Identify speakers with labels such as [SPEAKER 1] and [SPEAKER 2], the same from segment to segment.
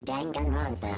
[SPEAKER 1] Danganronpa.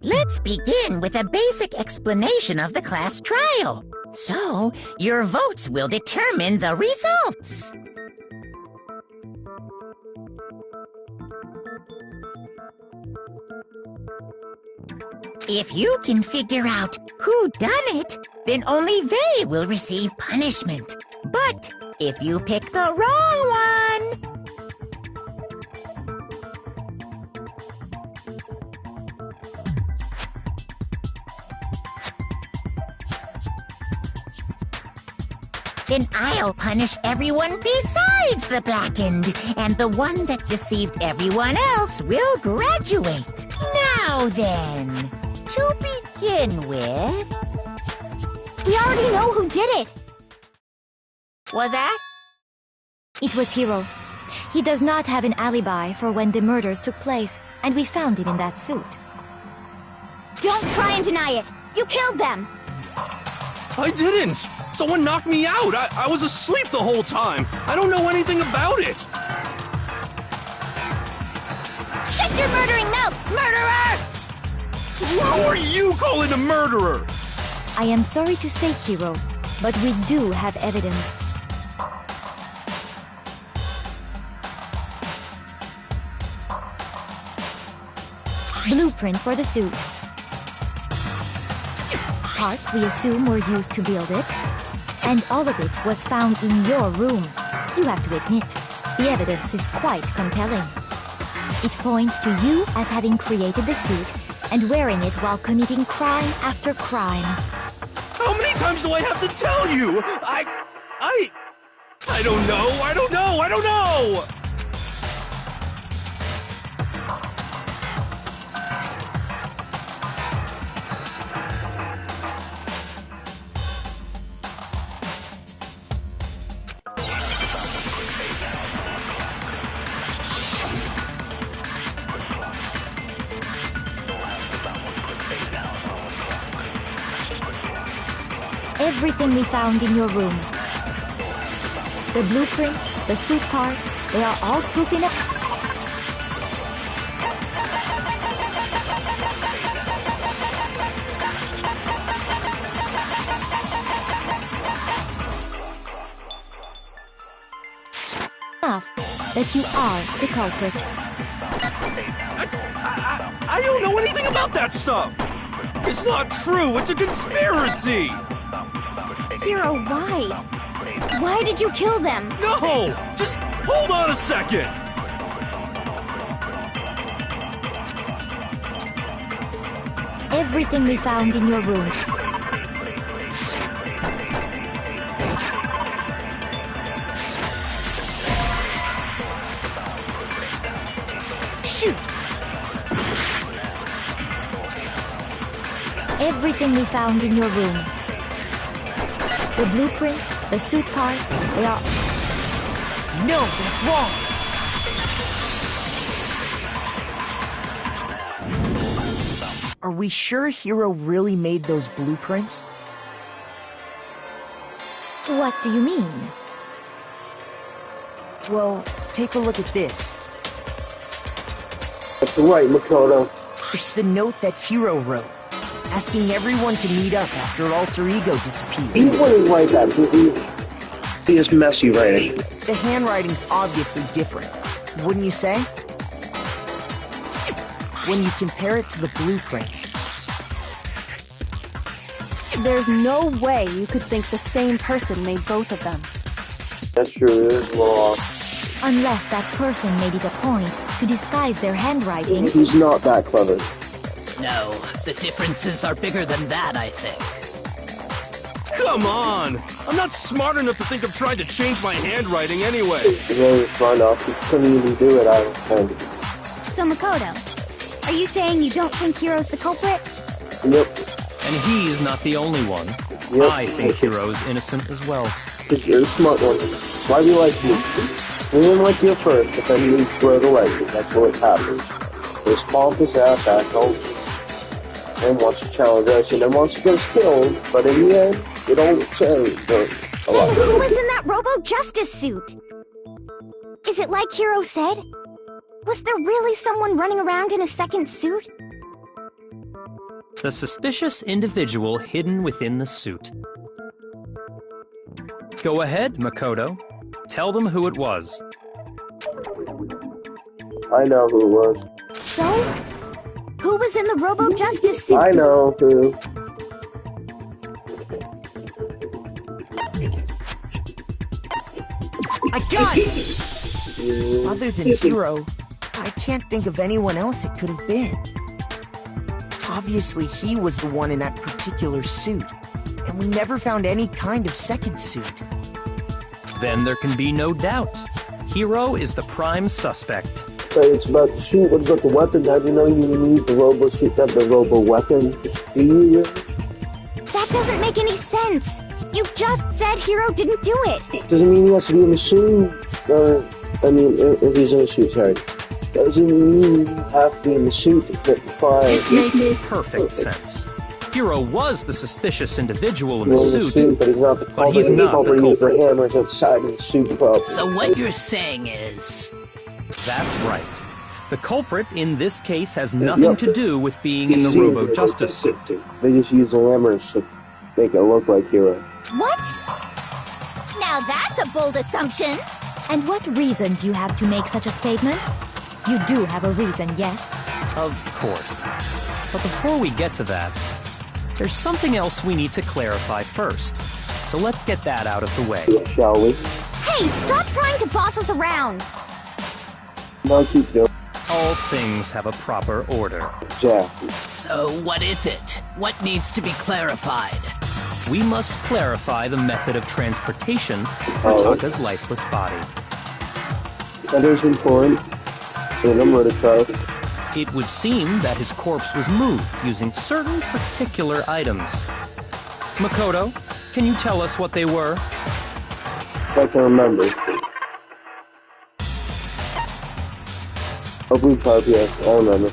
[SPEAKER 1] Let's begin with a basic explanation of the class trial. So, your votes will determine the results. If you can figure out who done it, then only they will receive punishment. But if you pick the wrong one... then I'll punish everyone besides the blackened, and the one that deceived everyone else will graduate. Now then, to begin with...
[SPEAKER 2] We already know who did it!
[SPEAKER 1] Was that?
[SPEAKER 2] It was Hiro. He does not have an alibi for when the murders took place, and we found him in that suit. Don't try and deny it! You killed them!
[SPEAKER 3] I didn't! Someone knocked me out! I was asleep the whole time! I don't know anything about it!
[SPEAKER 2] Shut your murdering mouth, murderer!
[SPEAKER 3] Who are you calling a murderer?
[SPEAKER 2] I am sorry to say, Hiro, but we do have evidence. Blueprints for the suit. Parts we assume were used to build it. And all of it was found in your room. You have to admit, the evidence is quite compelling. It points to you as having created the suit and wearing it while committing crime after crime.
[SPEAKER 3] How many times do I have to tell you? I don't know!
[SPEAKER 2] Everything we found in your room. The blueprints, the suit parts, they are all proof enough. That you are the culprit.
[SPEAKER 3] I don't know anything about that stuff! It's not true! It's a conspiracy!
[SPEAKER 2] Hiro, why? Why did you kill them?
[SPEAKER 3] No! Just hold on a second!
[SPEAKER 2] Everything we found in your room.
[SPEAKER 1] Shoot!
[SPEAKER 2] Everything we found in your room. The blueprints, the suit parts, they are...
[SPEAKER 1] No, that's wrong! Are we sure Hiro really made those blueprints?
[SPEAKER 2] What do you mean?
[SPEAKER 1] Well, take a look at this.
[SPEAKER 4] That's right, Makoto.
[SPEAKER 1] It's the note that Hiro wrote, asking everyone to meet up after Alter Ego disappeared.
[SPEAKER 4] He wouldn't write that. He is messy writing.
[SPEAKER 1] The handwriting's obviously different, wouldn't you say? When you compare it to the blueprints.
[SPEAKER 5] There's no way you could think the same person made both of them.
[SPEAKER 4] That's true, it is law.
[SPEAKER 2] Unless that person made it a point to disguise their handwriting.
[SPEAKER 4] He's not that clever.
[SPEAKER 6] No, the differences are bigger than that, I think.
[SPEAKER 3] Come on! I'm not smart enough to think of trying to change my handwriting anyway.
[SPEAKER 4] He was smart enough, he couldn't even do it, I don't think.
[SPEAKER 2] So Makoto, are you saying you don't think Hiro's the culprit?
[SPEAKER 4] Yep.
[SPEAKER 7] And he is not the only one.
[SPEAKER 4] Yep.
[SPEAKER 7] I think Hiro is innocent as well.
[SPEAKER 4] Because you're a smart one. Why do you like you? We didn't like you first, but then you grow to like you. That's what happens. This pompous ass asshole and wants to challenge us and then wants to get us killed, but in the end, it all change.
[SPEAKER 2] Who was in that Robo Justice suit? Is it like Hiro said? Was there really someone running around in a second suit?
[SPEAKER 7] The suspicious individual hidden within the suit. Go ahead, Makoto. Tell them who it was.
[SPEAKER 4] I know who it was.
[SPEAKER 2] So? Who was in the Robo Justice suit?
[SPEAKER 4] I know who.
[SPEAKER 8] I got it! Other than Hiro, I can't think of anyone else it could have been. Obviously, he was the one in that particular suit, and we never found any kind of second suit.
[SPEAKER 7] Then there can be no doubt. Hiro is the prime suspect.
[SPEAKER 4] But it's about the suit. What about the weapon? How do you know you need the robo suit to have the robo weapon? Do you really?
[SPEAKER 2] That doesn't make any sense. You just said Hiro didn't do it.
[SPEAKER 4] Doesn't mean he has to be in the suit. If he's in a suit, sorry. Doesn't mean you have to be in the suit to get the fire.
[SPEAKER 7] It makes perfect sense. Hiro was the suspicious individual in the suit,
[SPEAKER 4] but he's not the culprit.
[SPEAKER 7] he's not the culprit.
[SPEAKER 4] The hammers outside of the suit problem.
[SPEAKER 6] So what you're saying is...
[SPEAKER 7] That's right. The culprit in this case has nothing to do with being in the Robo Justice suit.
[SPEAKER 4] They just use the hammers to make it look like Hiro.
[SPEAKER 2] What?
[SPEAKER 9] Now that's a bold assumption.
[SPEAKER 2] And what reason do you have to make such a statement? You do have a reason, yes?
[SPEAKER 7] Of course. But before we get to that, there's something else we need to clarify first. So let's get that out of the way.
[SPEAKER 4] Shall we?
[SPEAKER 2] Hey, stop trying to boss us around!
[SPEAKER 4] No, keep going.
[SPEAKER 7] All things have a proper order.
[SPEAKER 4] Exactly.
[SPEAKER 6] So what is it? What needs to be clarified?
[SPEAKER 7] We must clarify the method of transportation for Taka's lifeless body.
[SPEAKER 4] That is important. And I'm ready to try.
[SPEAKER 7] It would seem that his corpse was moved using certain particular items. Makoto, can you tell us what they were?
[SPEAKER 4] I can remember. A blue tarp, yes, I remember.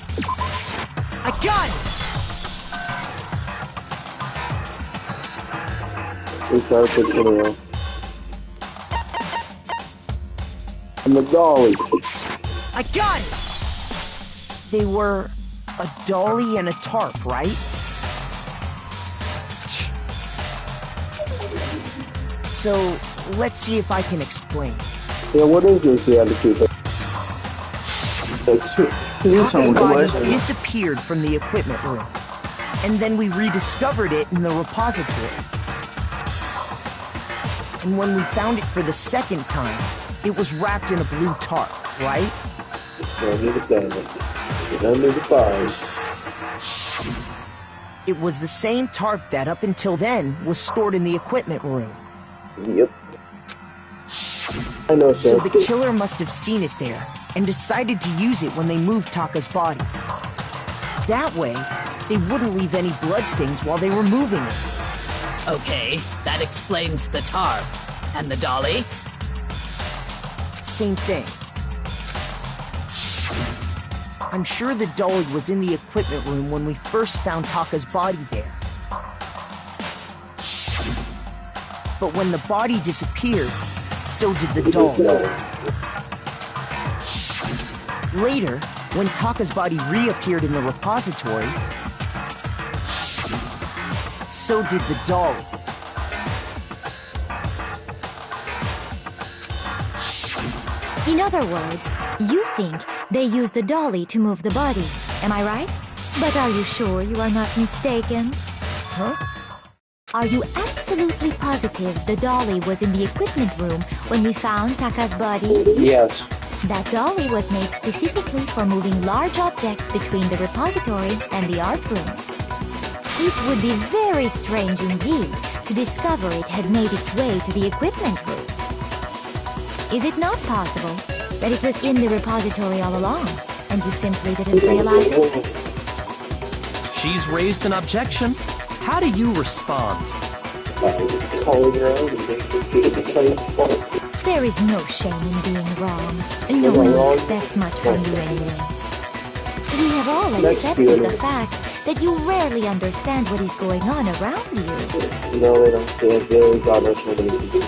[SPEAKER 8] I got it!
[SPEAKER 4] Blue tarp, it's in a row. And the dolly.
[SPEAKER 8] I got it! They were a dolly and a tarp, right? So, let's see if I can explain.
[SPEAKER 4] Yeah, what is this reality?
[SPEAKER 8] Taka's body disappeared from the equipment room, and then we rediscovered it in the repository. And when we found it for the second time, it was wrapped in a blue tarp, right? It was the same tarp that, up until then, was stored in the equipment room.
[SPEAKER 4] Yep. I know,
[SPEAKER 8] So the killer must have seen it there, and decided to use it when they moved Taka's body. That way, they wouldn't leave any bloodstains while they were moving it.
[SPEAKER 6] Okay, that explains the tarp. And the dolly?
[SPEAKER 8] Same thing. I'm sure the dolly was in the equipment room when we first found Taka's body there. But when the body disappeared, so did the dolly. Later, when Taka's body reappeared in the repository, so did the dolly.
[SPEAKER 2] In other words, you think they used the dolly to move the body, am I right? But are you sure you are not mistaken?
[SPEAKER 8] Huh?
[SPEAKER 2] Are you absolutely positive the dolly was in the equipment room when we found Taka's body?
[SPEAKER 4] Yes.
[SPEAKER 2] That dolly was made specifically for moving large objects between the repository and the art room. It would be very strange indeed to discover it had made its way to the equipment room. Is it not possible that it was in the repository all along, and you simply didn't realize it?
[SPEAKER 7] She's raised an objection. How do you respond?
[SPEAKER 4] Calling her out and making the claim false.
[SPEAKER 2] There is no shame in being wrong. No one expects much from you anyway. We have all accepted the fact that you rarely understand what is going on around you.
[SPEAKER 4] No, they don't. They God knows what they do.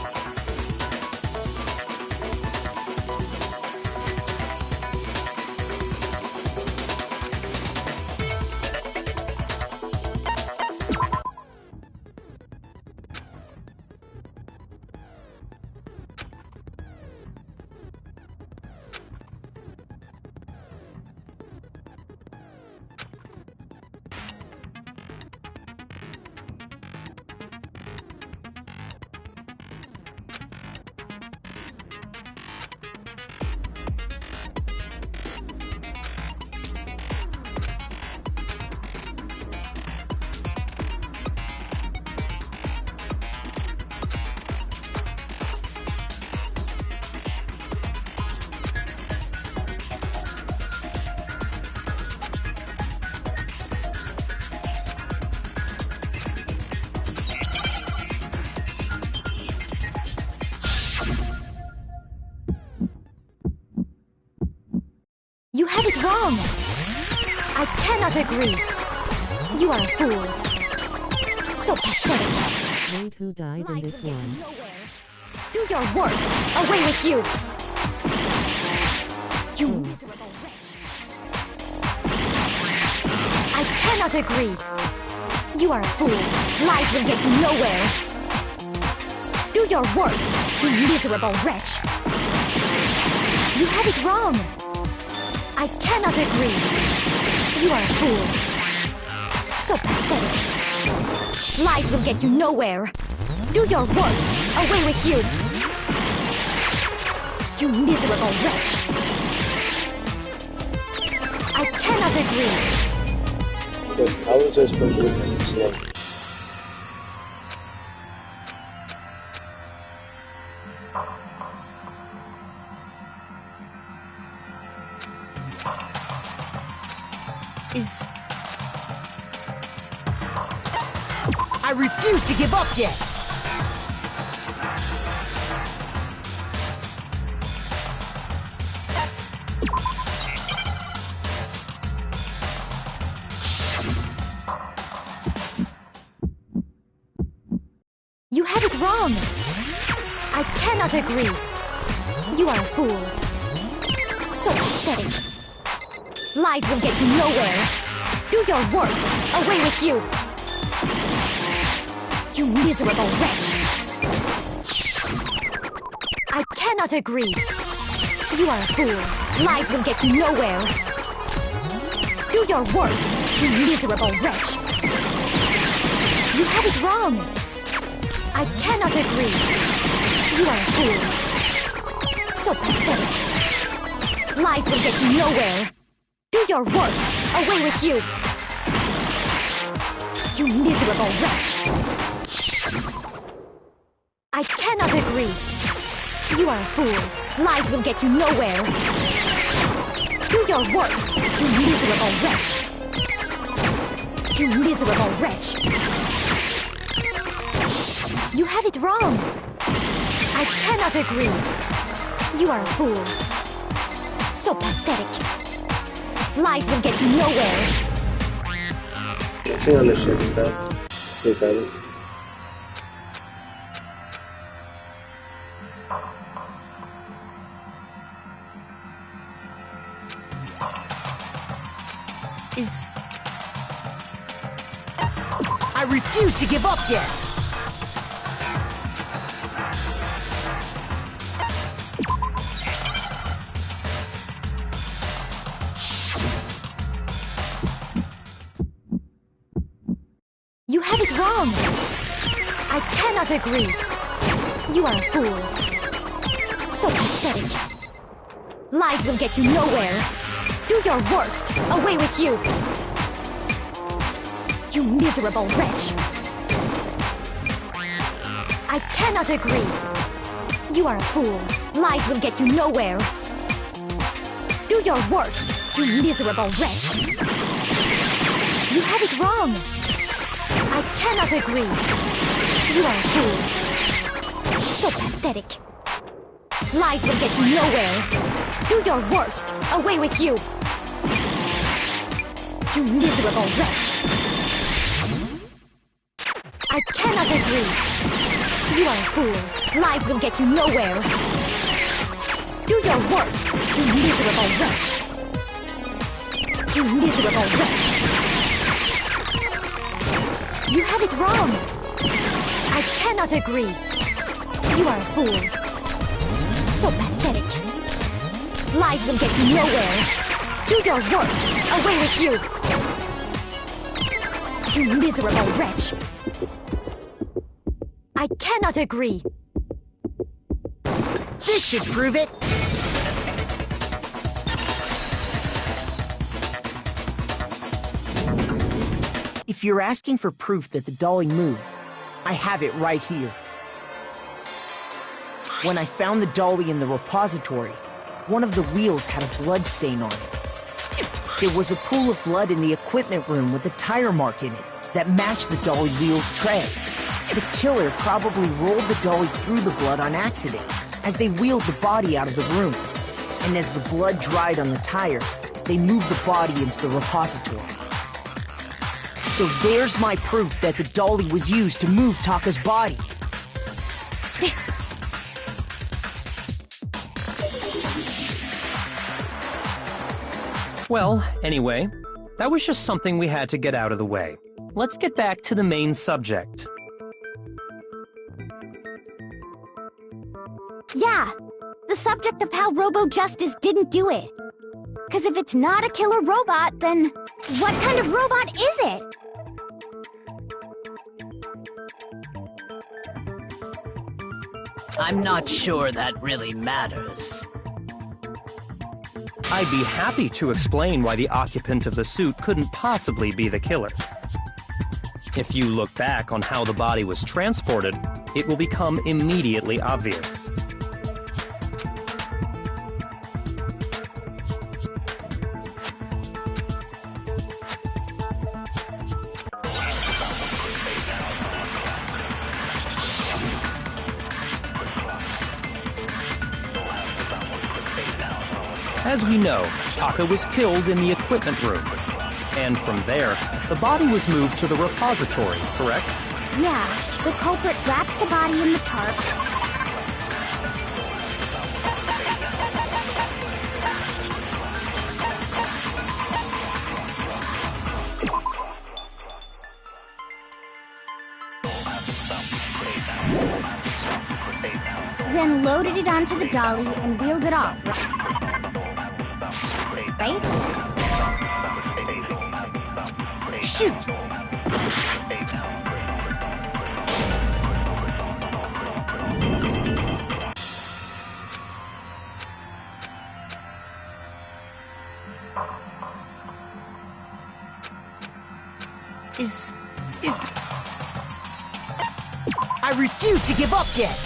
[SPEAKER 2] wrong! I cannot agree! You are a fool! So pathetic!
[SPEAKER 10] Wait, who died in this one?
[SPEAKER 2] Do your worst! Away with you! You miserable wretch! I cannot agree! You are a fool! Lies will get you nowhere! Do your worst, you miserable wretch! You have it wrong! I cannot agree! You are a fool! So pathetic! Lies will get you nowhere! Do your worst! Away with you! You miserable wretch! I cannot agree!
[SPEAKER 4] How was I supposed to win this game?
[SPEAKER 8] I refuse to give up yet!
[SPEAKER 2] You have it wrong! I cannot agree! You are a fool! So pathetic! Lies will get you nowhere! Do your worst! Away with you! You miserable wretch! I cannot agree! You are a fool! Lies will get you nowhere! Do your worst! You miserable wretch! You have it wrong! I cannot agree! You are a fool! So pathetic! Lies will get you nowhere! Do your worst! Away with you! You miserable wretch! I cannot agree! You are a fool! Lies will get you nowhere! Do your worst! You miserable wretch! You miserable wretch! You have it wrong! I cannot agree! You are a fool! So pathetic! Lies will get you nowhere!
[SPEAKER 4] Sí, no sé, ¿qué tal?
[SPEAKER 8] I refuse to give up yet!
[SPEAKER 2] You have it wrong! I cannot agree! You are a fool! So pathetic! Lies will get you nowhere! Do your worst! Away with you! You miserable wretch! I cannot agree! You are a fool! Lies will get you nowhere! Do your worst! You miserable wretch! You have it wrong! I cannot agree! You are a fool! So pathetic! Lies will get you nowhere! Do your worst! Away with you! You miserable wretch! I cannot agree! You are a fool! Lies will get you nowhere! Do your worst! You miserable wretch! You miserable wretch! You have it wrong! I cannot agree! You are a fool! So pathetic! Lies will get you nowhere! Do your worst! Away with you! You miserable wretch! I cannot agree!
[SPEAKER 8] This should prove it! If you're asking for proof that the dolly moved, I have it right here. When I found the dolly in the repository, one of the wheels had a blood stain on it. There was a pool of blood in the equipment room with a tire mark in it that matched the dolly wheel's tread. The killer probably rolled the dolly through the blood on accident as they wheeled the body out of the room. And as the blood dried on the tire, they moved the body into the repository. So there's my proof that the dolly was used to move Taka's body.
[SPEAKER 7] Well, anyway, that was just something we had to get out of the way. Let's get back to the main subject.
[SPEAKER 2] Yeah, the subject of how Robo-Justice didn't do it. Because if it's not a killer robot, then what kind of robot is it?
[SPEAKER 6] I'm not sure that really matters.
[SPEAKER 7] I'd be happy to explain why the occupant of the suit couldn't possibly be the killer. If you look back on how the body was transported, it will become immediately obvious. As we know, Taka was killed in the equipment room. And from there, the body was moved to the repository, correct?
[SPEAKER 2] Yeah, the culprit wrapped the body in the tarp. Then loaded it onto the dolly and wheeled it off. Right?
[SPEAKER 8] Shoot! I refuse to give up yet!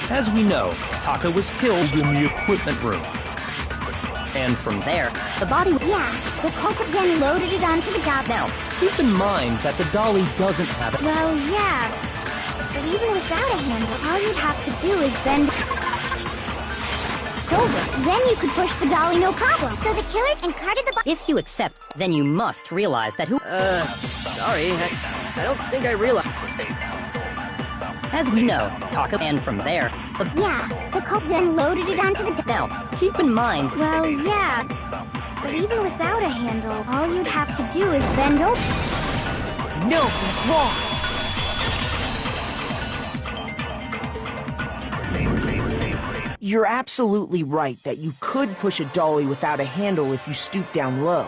[SPEAKER 7] As we know, Taka was killed in the equipment room. And from there,
[SPEAKER 2] The body... Yeah, the culprit then loaded it onto the dolly.
[SPEAKER 7] now, keep in mind that the dolly doesn't have it.
[SPEAKER 2] Well, yeah. But even without a handle, all you'd have to do is bend over. Then you could push the dolly no problem. So the killer carted the body...
[SPEAKER 11] If you accept, then you must realize that who... sorry, I don't think I realized... As we know, Taka, and from there, the...
[SPEAKER 2] Yeah, the culprit then loaded it onto the...
[SPEAKER 11] Now, keep in mind...
[SPEAKER 2] Well, yeah. But even without a handle, all you'd have to do is bend over.
[SPEAKER 8] No, he's wrong! You're absolutely right that you could push a dolly without a handle if you stoop down low.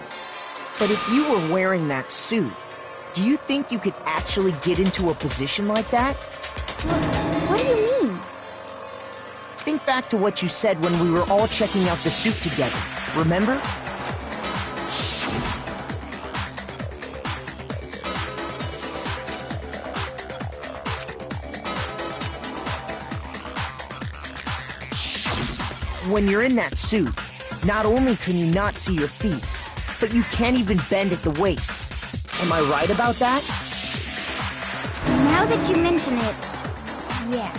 [SPEAKER 8] But if you were wearing that suit, do you think you could actually get into a position like that?
[SPEAKER 2] What do you mean?
[SPEAKER 8] Think back to what you said when we were all checking out the suit together, remember? When you're in that suit, not only can you not see your feet, but you can't even bend at the waist. Am I right about that?
[SPEAKER 2] Now that you mention it, yeah.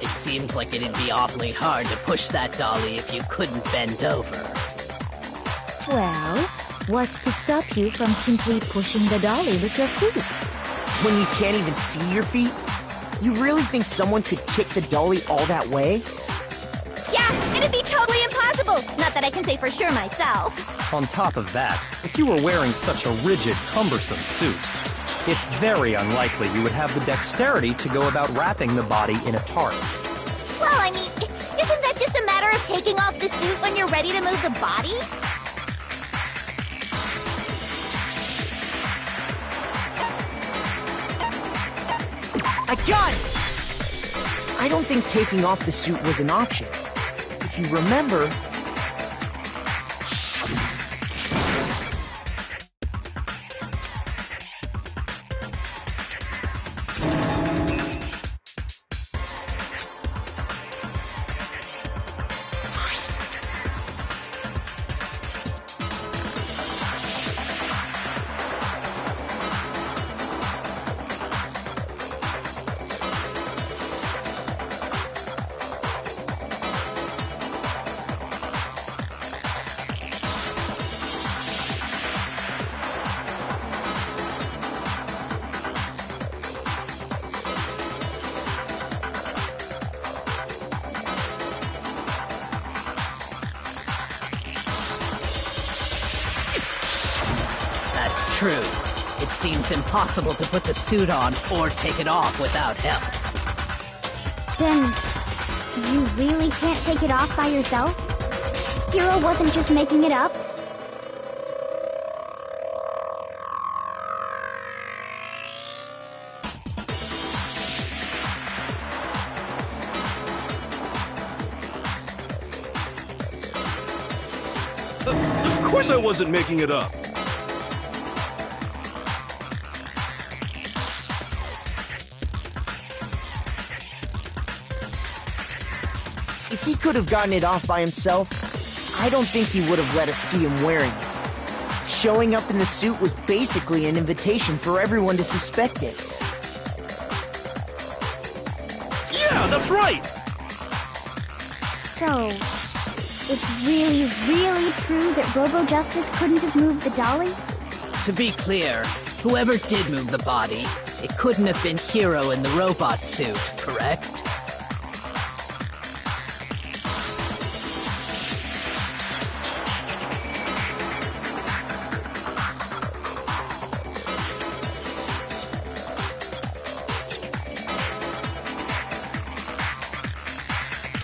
[SPEAKER 6] It seems like it'd be awfully hard to push that dolly if you couldn't bend over.
[SPEAKER 2] Well, what's to stop you from simply pushing the dolly with your feet?
[SPEAKER 8] When you can't even see your feet? You really think someone could kick the dolly all that way?
[SPEAKER 9] Yeah, it'd be totally impossible. Not that I can say for sure myself.
[SPEAKER 7] On top of that, if you were wearing such a rigid, cumbersome suit, it's very unlikely you would have the dexterity to go about wrapping the body in a tarp.
[SPEAKER 9] Well, I mean, isn't that just a matter of taking off the suit when you're ready to move the body?
[SPEAKER 8] I got it! I don't think taking off the suit was an option. If you remember...
[SPEAKER 6] That's true. It seems impossible to put the suit on or take it off without help.
[SPEAKER 9] Then, you really can't take it off by yourself? Hiro wasn't just making it up?
[SPEAKER 3] Of course I wasn't making it up.
[SPEAKER 8] If he could have gotten it off by himself, I don't think he would have let us see him wearing it. Showing up in the suit was basically an invitation for everyone to suspect it.
[SPEAKER 3] Yeah, that's right!
[SPEAKER 9] So, it's really, really true that Robo-Justice couldn't have moved the dolly?
[SPEAKER 6] To be clear, whoever did move the body, it couldn't have been Hiro in the robot suit, correct?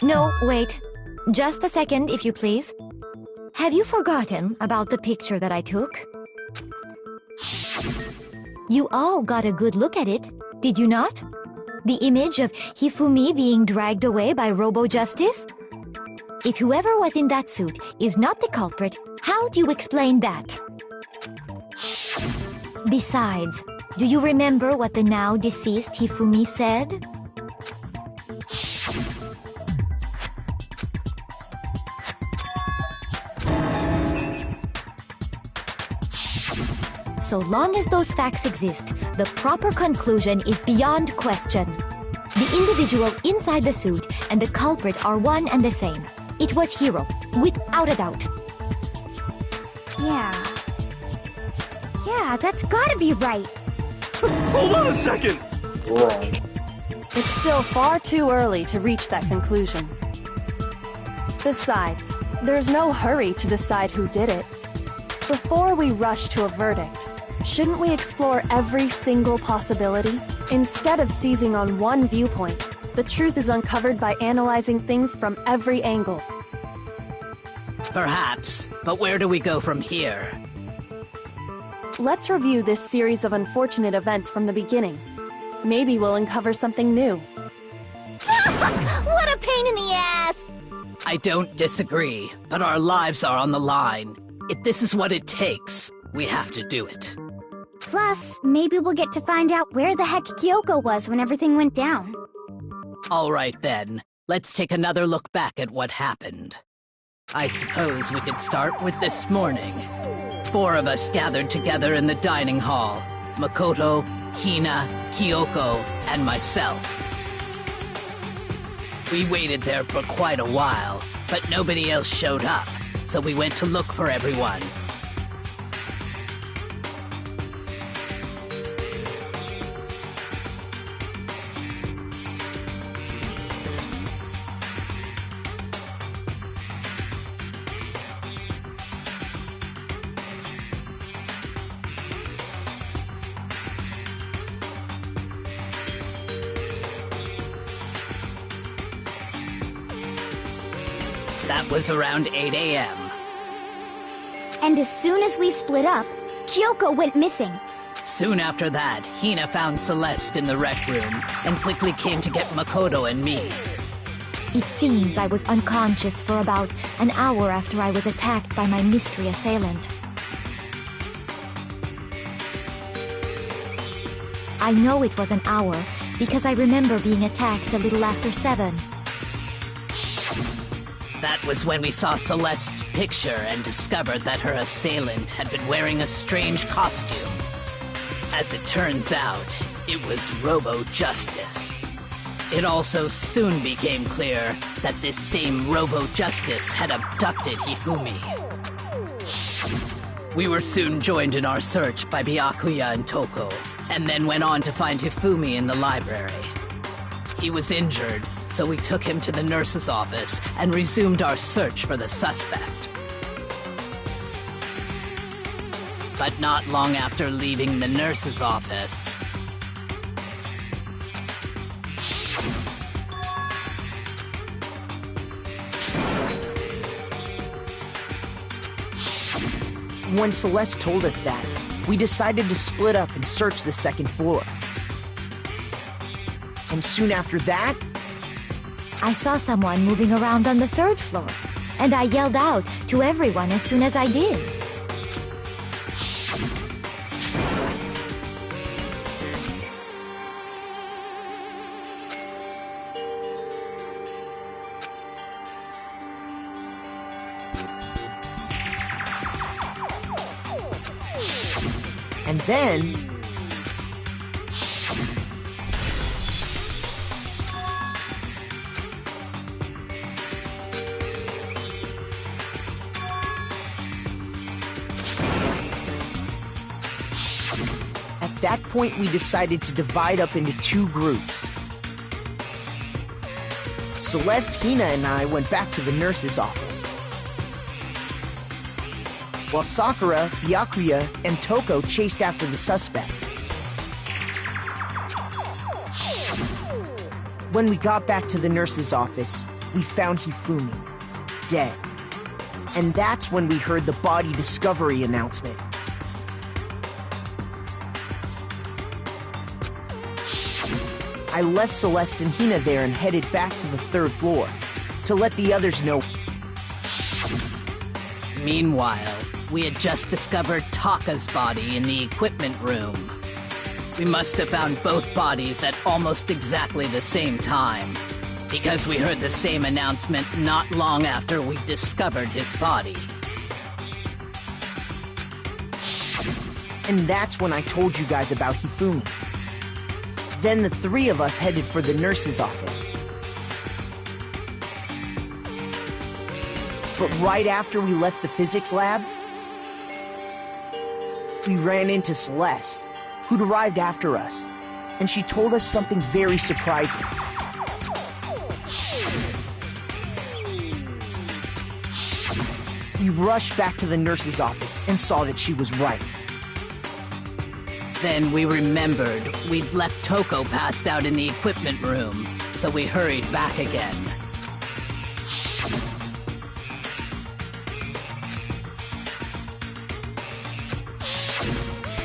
[SPEAKER 2] No, wait. Just a second, if you please. Have you forgotten about the picture that I took? You all got a good look at it, did you not? The image of Hifumi being dragged away by Robo-Justice? If whoever was in that suit is not the culprit, how do you explain that? Besides, do you remember what the now deceased Hifumi said? So long as those facts exist, the proper conclusion is beyond question. The individual inside the suit and the culprit are one and the same. It was Hiro, without a doubt.
[SPEAKER 9] Yeah, that's gotta be right.
[SPEAKER 3] Hold on a second!
[SPEAKER 4] Wrong.
[SPEAKER 5] It's still far too early to reach that conclusion. Besides, there's no hurry to decide who did it. Before we rush to a verdict, shouldn't we explore every single possibility? Instead of seizing on one viewpoint, the truth is uncovered by analyzing things from every angle.
[SPEAKER 6] Perhaps, but where do we go from here?
[SPEAKER 5] Let's review this series of unfortunate events from the beginning. Maybe we'll uncover something new.
[SPEAKER 9] What a pain in the ass!
[SPEAKER 6] I don't disagree, but our lives are on the line. If this is what it takes, we have to do it.
[SPEAKER 9] Plus, maybe we'll get to find out where the heck Kyoko was when everything went down.
[SPEAKER 6] All right then, let's take another look back at what happened. I suppose we could start with this morning. 4 of us gathered together in the dining hall. Makoto, Hina, Kyoko, and myself. We waited there for quite a while, but nobody else showed up, so we went to look for everyone. That was around 8 a.m.
[SPEAKER 9] And as soon as we split up, Kyoko went missing.
[SPEAKER 6] Soon after that, Hina found Celeste in the rec room and quickly came to get Makoto and me.
[SPEAKER 2] It seems I was unconscious for about an hour after I was attacked by my mystery assailant. I know it was an hour because I remember being attacked a little after 7.
[SPEAKER 6] That was when we saw Celeste's picture and discovered that her assailant had been wearing a strange costume. As it turns out, it was Robo-Justice. It also soon became clear that this same Robo-Justice had abducted Hifumi. We were soon joined in our search by Byakuya and Toko, and then went on to find Hifumi in the library. He was injured, so we took him to the nurse's office and resumed our search for the suspect. but not long after leaving the nurse's office.
[SPEAKER 8] When Celeste told us that, we decided to split up and search the second floor. And soon after that,
[SPEAKER 2] I saw someone moving around on the third floor, and I yelled out to everyone as soon as I did.
[SPEAKER 8] and then... At that point, we decided to divide up into two groups. Celeste, Hina, and I went back to the nurse's office, while Sakura, Byakuya, and Toko chased after the suspect. When we got back to the nurse's office, we found Hifumi, dead. And that's when we heard the body discovery announcement. I left Celeste and Hina there and headed back to the third floor to let the others know.
[SPEAKER 6] Meanwhile, we had just discovered Taka's body in the equipment room. We must have found both bodies at almost exactly the same time, because we heard the same announcement not long after we discovered his body.
[SPEAKER 8] And that's when I told you guys about Hifumi. Then the three of us headed for the nurse's office. But right after we left the physics lab, we ran into Celeste, who'd arrived after us, and she told us something very surprising. We rushed back to the nurse's office and saw that she was right.
[SPEAKER 6] Then we remembered we'd left Toko passed out in the equipment room, so we hurried back again.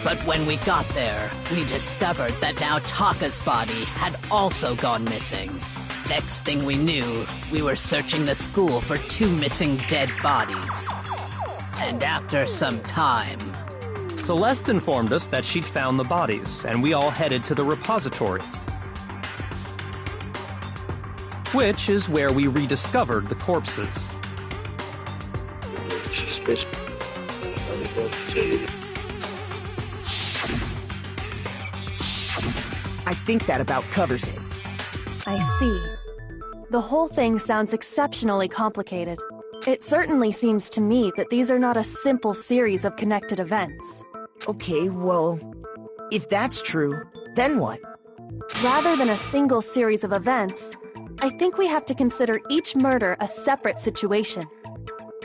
[SPEAKER 6] But when we got there, we discovered that now Taka's body had also gone missing. Next thing we knew, we were searching the school for two missing dead bodies. And after some time...
[SPEAKER 7] Celeste informed us that she'd found the bodies, and we all headed to the repository, which is where we rediscovered the corpses.
[SPEAKER 8] I think that about covers it.
[SPEAKER 5] I see. The whole thing sounds exceptionally complicated. It certainly seems to me that these are not a simple series of connected events.
[SPEAKER 8] Okay, well, if that's true, then what?
[SPEAKER 5] Rather than a single series of events, I think we have to consider each murder a separate situation.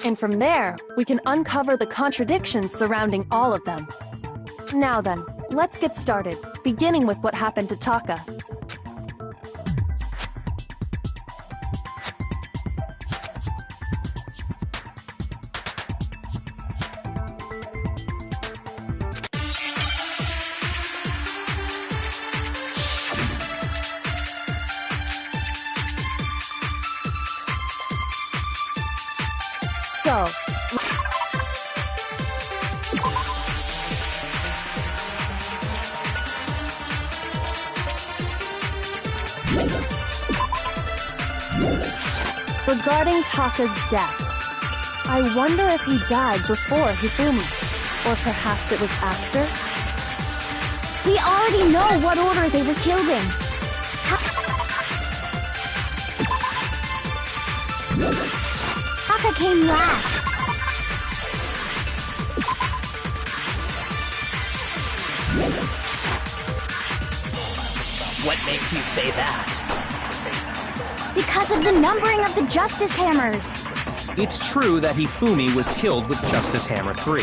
[SPEAKER 5] And from there, we can uncover the contradictions surrounding all of them. Now then, let's get started, beginning with what happened to Taka. So, regarding Taka's death, I wonder if he died before Hifumi, or perhaps it was after?
[SPEAKER 9] We already know what order they were killed in. Taka came last.
[SPEAKER 6] What makes you say that?
[SPEAKER 9] Because of the numbering of the Justice Hammers.
[SPEAKER 7] It's true that Hifumi was killed with Justice Hammer 3.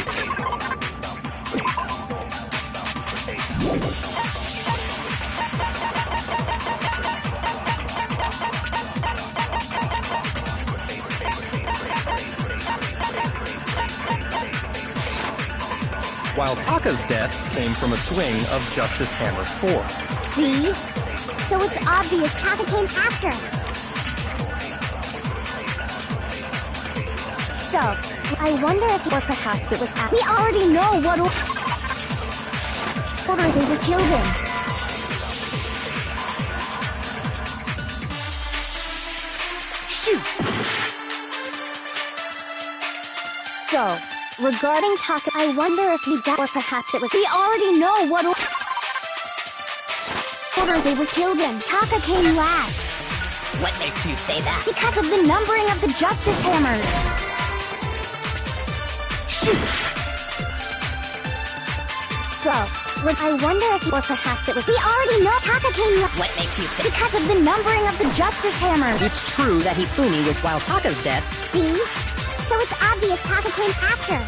[SPEAKER 7] while Taka's death came from a swing of Justice Hammer 4.
[SPEAKER 9] See? So it's obvious Taka came after. So, I wonder if... Or perhaps it was after. We already know what order they were killed in.
[SPEAKER 5] Shoot! So, regarding Taka, I wonder if he got... Or perhaps it was... We already know what order they were killed in. Taka came last.
[SPEAKER 6] What makes you say that?
[SPEAKER 9] Because of the numbering of the Justice Hammers.
[SPEAKER 5] Shoot! So, I wonder if... Or perhaps it was...
[SPEAKER 9] We already know Taka came last.
[SPEAKER 6] What makes you say...
[SPEAKER 9] Because of the numbering of the Justice Hammers.
[SPEAKER 11] It's true that Hifumi was while Taka's death.
[SPEAKER 9] See? So it's obvious Taka came after.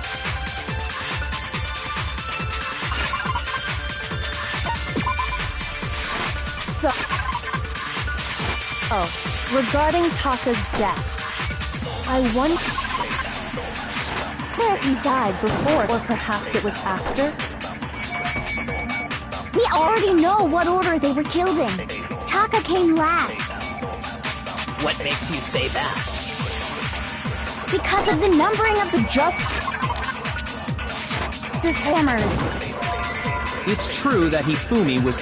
[SPEAKER 5] So... Oh, regarding Taka's death, I wonder if he died before, or perhaps it was after?
[SPEAKER 9] We already know what order they were killed in. Taka came last.
[SPEAKER 6] What makes you say that?
[SPEAKER 9] Because of the numbering of the Justice Hammers.
[SPEAKER 7] It's true that Hifumi was...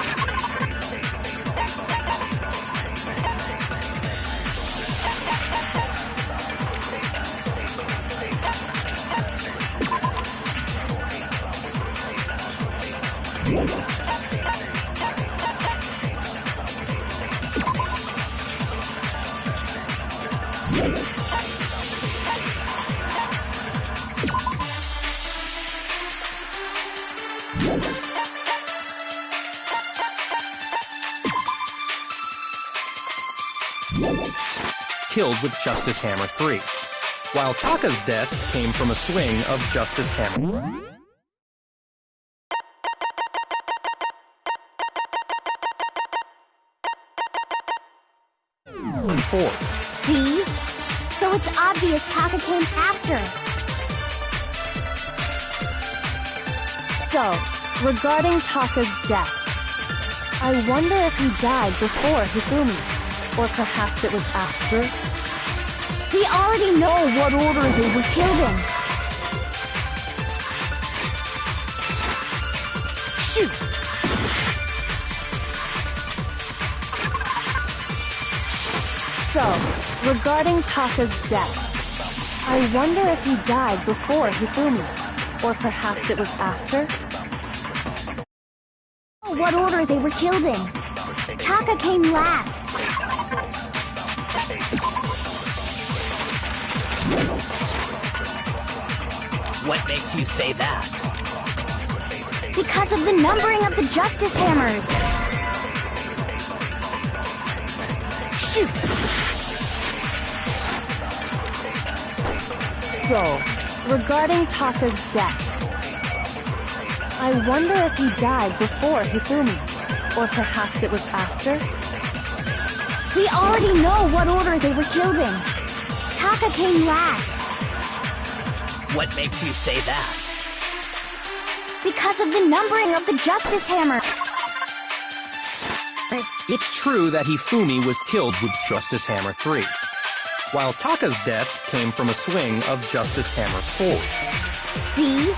[SPEAKER 7] killed with Justice Hammer 3, while Taka's death came from a swing of Justice Hammer 4.
[SPEAKER 9] See? So it's obvious Taka came after.
[SPEAKER 5] So, regarding Taka's death, I wonder if he died before Hifumi, or perhaps it was after?
[SPEAKER 9] We already know what order they were killed in.
[SPEAKER 5] Shoot! So, regarding Taka's death, I wonder if he died before Hifumi, or perhaps it was after?
[SPEAKER 9] What order they were killed in. Taka came last.
[SPEAKER 6] What makes you say that?
[SPEAKER 9] Because of the numbering of the Justice Hammers.
[SPEAKER 5] Shoot! So, regarding Taka's death, I wonder if he died before Hifumi, or perhaps it was after?
[SPEAKER 9] We already know what order they were killed in. Taka came last.
[SPEAKER 6] What makes you say that?
[SPEAKER 9] Because of the numbering of the Justice Hammer.
[SPEAKER 7] It's true that Hifumi was killed with Justice Hammer 3, while Taka's death came from a swing of Justice Hammer 4.
[SPEAKER 9] See?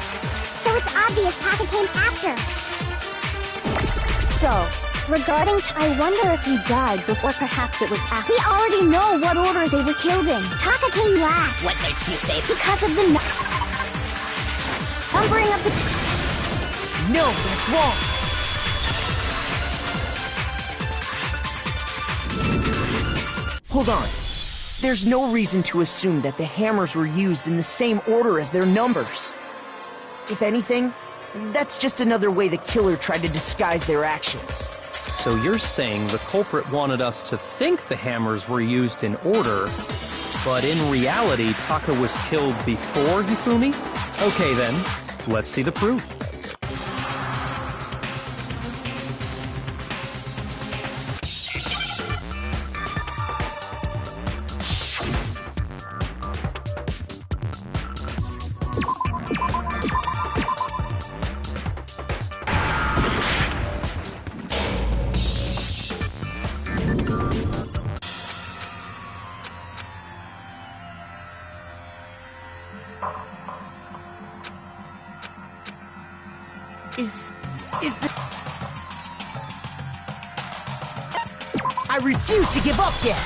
[SPEAKER 9] So it's obvious Taka came after.
[SPEAKER 5] So, regarding I wonder if he died before, perhaps it was after.
[SPEAKER 9] We already know what order they were killed in. Taka came last.
[SPEAKER 6] What makes you say that?
[SPEAKER 9] Because of the numbering of the...
[SPEAKER 8] No, that's wrong. Hold on. There's no reason to assume that the hammers were used in the same order as their numbers. If anything, that's just another way the killer tried to disguise their actions.
[SPEAKER 7] So you're saying the culprit wanted us to think the hammers were used in order, but in reality, Taka was killed before Hifumi? Okay then, let's see the proof.
[SPEAKER 8] Is the... I refuse to give up yet!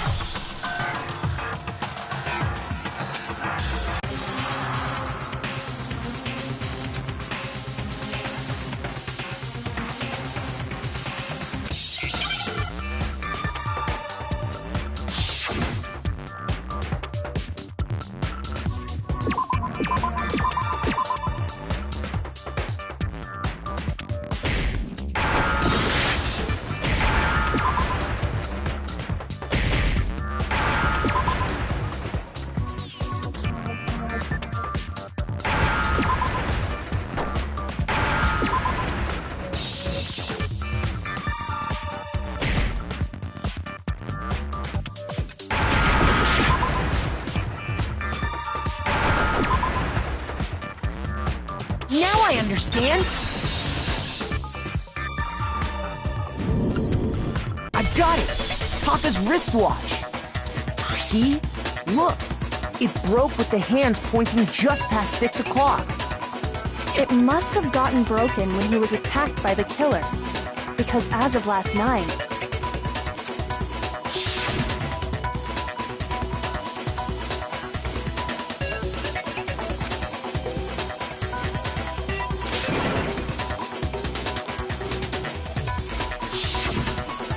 [SPEAKER 8] Now I understand! I've got it! Taka's wristwatch! See? Look! It broke with the hands pointing just past 6 o'clock.
[SPEAKER 5] It must have gotten broken when he was attacked by the killer. Because as of last night,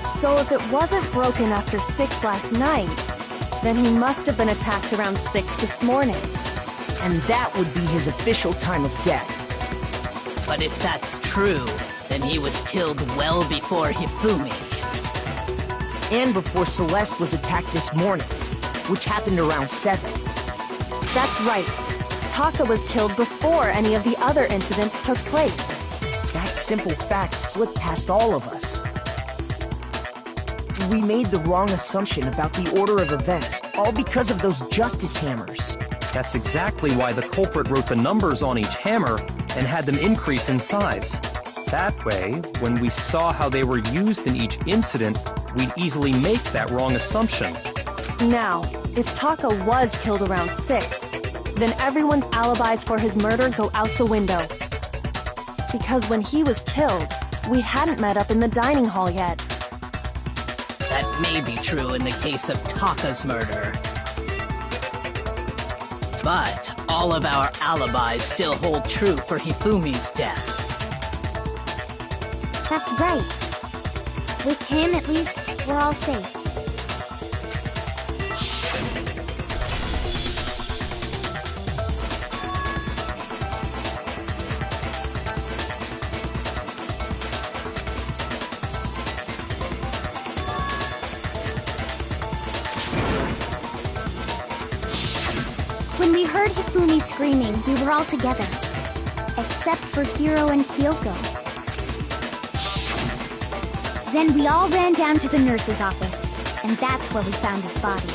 [SPEAKER 5] so if it wasn't broken after 6 last night, then he must have been attacked around 6 this morning.
[SPEAKER 8] And that would be his official time of death.
[SPEAKER 6] But if that's true, then he was killed well before Hifumi.
[SPEAKER 8] And before Celeste was attacked this morning, which happened around 7.
[SPEAKER 5] That's right. Taka was killed before any of the other incidents took place.
[SPEAKER 8] That simple fact slipped past all of us. We made the wrong assumption about the order of events, all because of those justice hammers.
[SPEAKER 7] That's exactly why the culprit wrote the numbers on each hammer and had them increase in size. That way, when we saw how they were used in each incident, we'd easily make that wrong assumption.
[SPEAKER 5] Now, if Taka was killed around 6, then everyone's alibis for his murder go out the window. Because when he was killed, we hadn't met up in the dining hall yet.
[SPEAKER 6] That may be true in the case of Taka's murder. But all of our alibis still hold true for Hifumi's death.
[SPEAKER 9] That's right. With him, at least, we're all safe. When we heard Hifumi screaming, we were all together. Except for Hiro and Kyoko. Then we all ran down to the nurse's office, and that's where we found his body.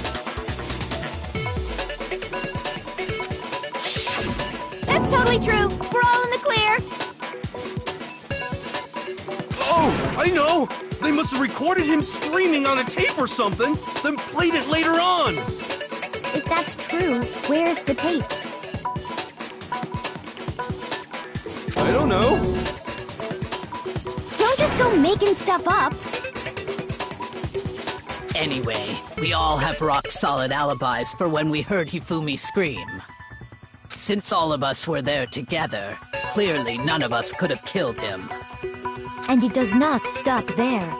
[SPEAKER 12] That's totally true! We're all in the clear!
[SPEAKER 3] Oh, I know! They must have recorded him screaming on a tape or something, then played it later on!
[SPEAKER 9] If that's true, where's the tape?
[SPEAKER 3] I don't know.
[SPEAKER 9] Don't just go making stuff up.
[SPEAKER 6] Anyway, we all have rock-solid alibis for when we heard Hifumi scream. Since all of us were there together, clearly none of us could have killed him.
[SPEAKER 2] And it does not stop there.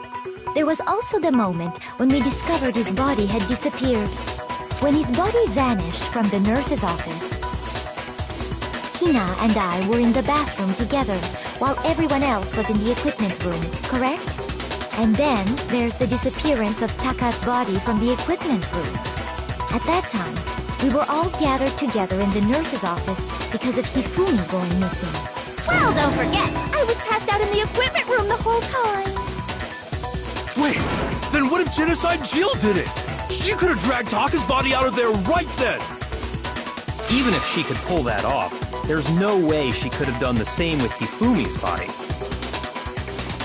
[SPEAKER 2] There was also the moment when we discovered his body had disappeared. When his body vanished from the nurse's office, Hina and I were in the bathroom together, while everyone else was in the equipment room, correct? And then there's the disappearance of Taka's body from the equipment room. At that time, we were all gathered together in the nurse's office because of Hifumi going missing.
[SPEAKER 12] Well, don't forget, I was passed out in the equipment room the whole time.
[SPEAKER 3] Wait, then what if Genocide Jill did it? She could have dragged Taka's body out of there right then!
[SPEAKER 7] Even if she could pull that off, there's no way she could have done the same with Hifumi's body.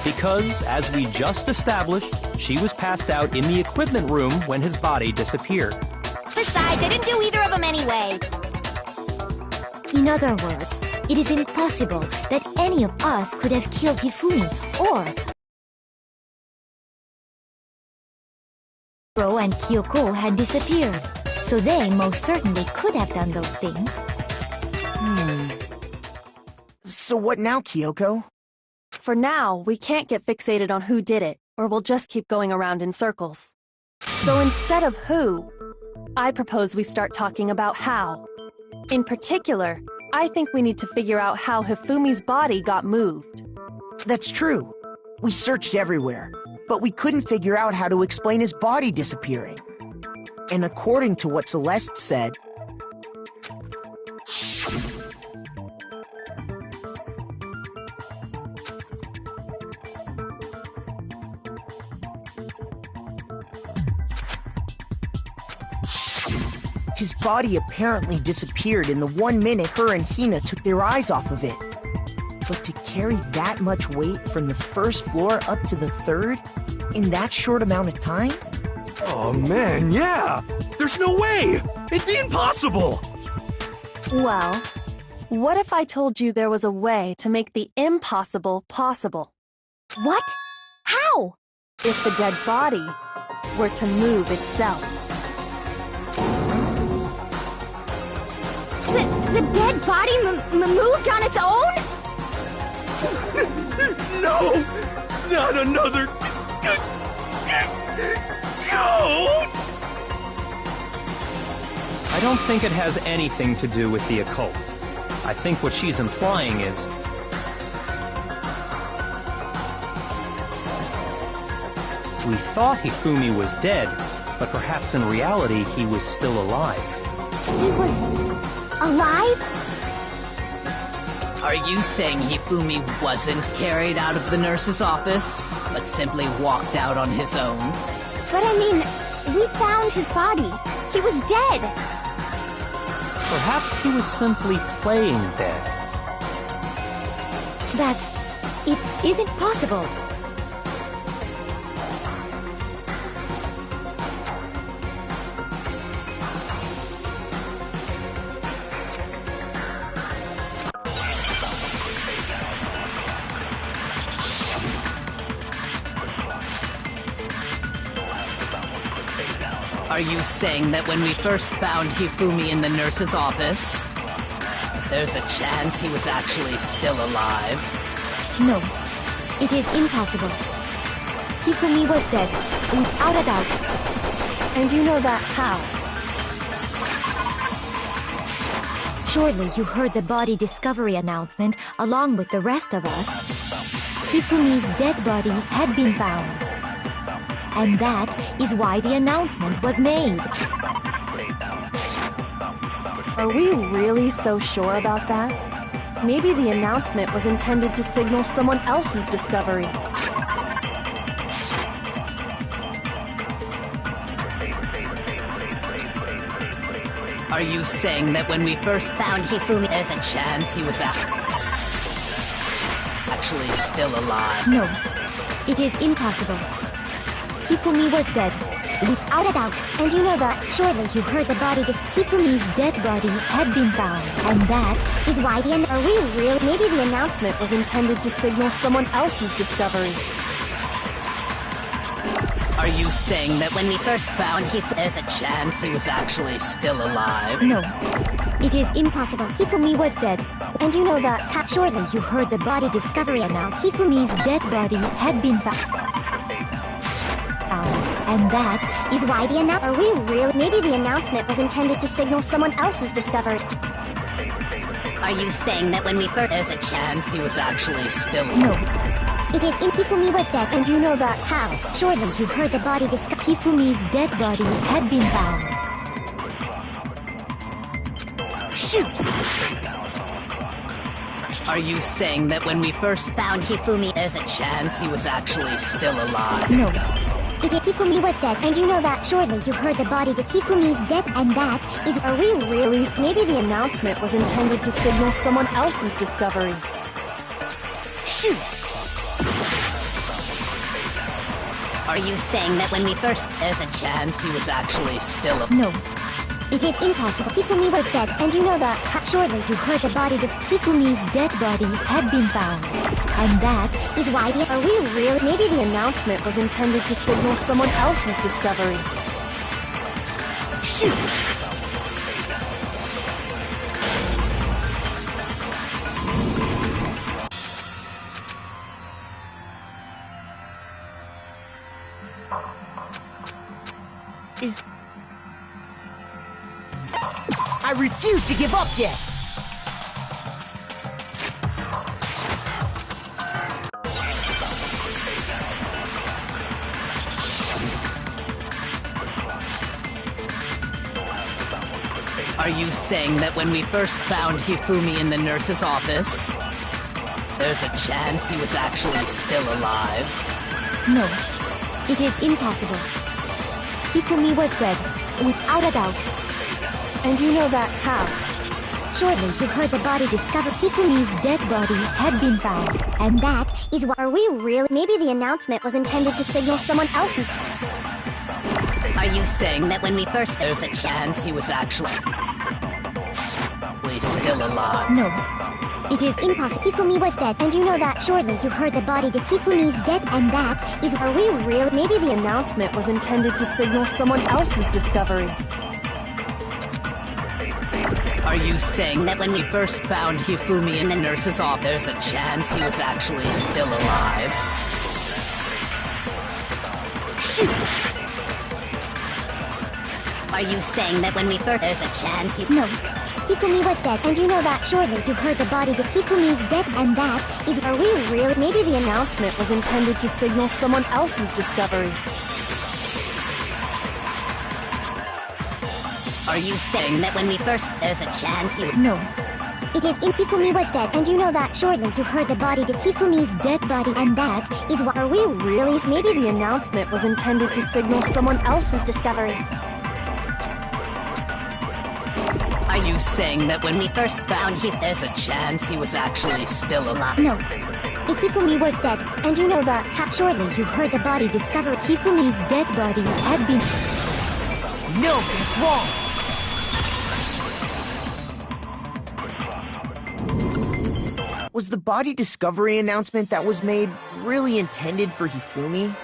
[SPEAKER 7] Because, as we just established, she was passed out in the equipment room when his body disappeared.
[SPEAKER 12] Besides, I didn't do either of them anyway.
[SPEAKER 2] In other words, It is impossible that any of us could have killed Hifumi, or Ro and Kyoko had disappeared, so they most certainly could have done those things.
[SPEAKER 8] So what now, Kyoko?
[SPEAKER 5] For now, we can't get fixated on who did it, or we'll just keep going around in circles. So instead of who, I propose we start talking about how. In particular, I think we need to figure out how Hifumi's body got moved.
[SPEAKER 8] That's true. We searched everywhere, but we couldn't figure out how to explain his body disappearing. And according to what Celeste said, his body apparently disappeared in the 1 minute her and Hina took their eyes off of it. But to carry that much weight from the first floor up to the third in that short amount of time?
[SPEAKER 3] Oh man, yeah! There's no way! It'd be impossible!
[SPEAKER 5] Well, what if I told you there was a way to make the impossible possible?
[SPEAKER 9] What? How?
[SPEAKER 5] If the dead body were to move itself.
[SPEAKER 9] The dead body moved on its own?
[SPEAKER 3] No! Not another... ghost!
[SPEAKER 7] I don't think it has anything to do with the occult. I think what she's implying is... we thought Hifumi was dead, but perhaps in reality he was still alive.
[SPEAKER 9] He was... alive?
[SPEAKER 6] Are you saying Hifumi wasn't carried out of the nurse's office, but simply walked out on his own?
[SPEAKER 9] But I mean, we found his body. He was dead.
[SPEAKER 7] Perhaps he was simply playing dead.
[SPEAKER 2] That it isn't possible.
[SPEAKER 6] Are you saying that when we first found Hifumi in the nurse's office, there's a chance he was actually still alive?
[SPEAKER 2] No, it is impossible. Hifumi was dead, without a doubt.
[SPEAKER 5] And you know that how?
[SPEAKER 2] Surely you heard the body discovery announcement along with the rest of us. Hifumi's dead body had been found. And that is why the announcement was made.
[SPEAKER 5] Are we really so sure about that? Maybe the announcement was intended to signal someone else's discovery.
[SPEAKER 6] Are you saying that when we first found Hifumi, there's a chance he was actually still alive?
[SPEAKER 2] No, it is impossible. Hifumi was dead, without a doubt. And you know that. Surely you heard the body Hifumi's dead body had been found. And that is why the
[SPEAKER 5] Are we real? Maybe the announcement was intended to signal someone else's discovery.
[SPEAKER 6] Are you saying that when we first found there's a chance he was actually still alive?
[SPEAKER 2] No, it is impossible. Hifumi was dead.
[SPEAKER 5] And you know that.
[SPEAKER 2] Surely you heard the body discovery announcement. Hifumi's dead body had been found. And that is why the
[SPEAKER 9] Are we real? Maybe the announcement was intended to signal someone else's discovery.
[SPEAKER 6] Are you saying that when we first there's a chance he was actually still alive?
[SPEAKER 2] No.
[SPEAKER 9] It is Hifumi was dead.
[SPEAKER 5] And you know that how?
[SPEAKER 2] Surely you heard the body Hifumi's dead body had been found.
[SPEAKER 8] shoot!
[SPEAKER 6] Are you saying that when we first found Hifumi, there's a chance he was actually still alive?
[SPEAKER 2] No.
[SPEAKER 9] Hifumi was dead, and you know that. Surely you heard the body that Hifumi's dead, and that is...
[SPEAKER 5] Are we really... Maybe the announcement was intended to signal someone else's discovery.
[SPEAKER 8] Shoot!
[SPEAKER 6] Are you saying that when we first... There's a chance he was actually still alive?
[SPEAKER 2] No.
[SPEAKER 9] It is impossible. Hifumi was dead, and you know that. Surely you heard the body.
[SPEAKER 2] Hifumi's dead body had been found. And that
[SPEAKER 9] is why the...
[SPEAKER 5] Are we really? Maybe the announcement was intended to signal someone else's discovery.
[SPEAKER 8] Shoot! I refuse to give up yet!
[SPEAKER 6] Are you saying that when we first found Hifumi in the nurse's office, there's a chance he was actually still alive?
[SPEAKER 2] No, it is impossible. Hifumi was dead, without a doubt.
[SPEAKER 5] And you know that how?
[SPEAKER 9] Surely you heard the body discovered.
[SPEAKER 2] Hifumi's dead body had been found.
[SPEAKER 9] And that is why... Are we really? Maybe the announcement was intended to signal someone else's...
[SPEAKER 6] Are you saying that when we first... There's a chance he was actually still alive?
[SPEAKER 2] No,
[SPEAKER 9] it is impossible. Hifumi was dead, and you know that. Surely you heard the body. Hifumi's dead, and that is...
[SPEAKER 5] Are we really? Maybe the announcement was intended to signal someone else's discovery.
[SPEAKER 6] Are you saying that when we first found Hifumi in the nurse's office, there's a chance he was actually still alive?
[SPEAKER 8] Shoot!
[SPEAKER 6] Are you saying that when we first... There's a chance he...
[SPEAKER 9] No. Hifumi was dead, and you know that. Surely you heard the body. Hifumi's dead, and that is...
[SPEAKER 5] Are we really? Maybe the announcement was intended to signal someone else's discovery.
[SPEAKER 6] Are you saying that when we first... There's a chance he...
[SPEAKER 2] No.
[SPEAKER 9] It is... Hifumi was dead, and you know that. Surely you heard the body. Hifumi's dead body, and that is what...
[SPEAKER 5] Are we really? Maybe the announcement was intended to signal someone else's discovery.
[SPEAKER 6] Are you saying that when we first found him, there's a chance he was actually still alive?
[SPEAKER 9] No. Hifumi was dead, and you know that. Surely you heard the body discovered.
[SPEAKER 2] Hifumi's dead body had been...
[SPEAKER 8] No, it's wrong! Was the body discovery announcement that was made really intended for Hifumi?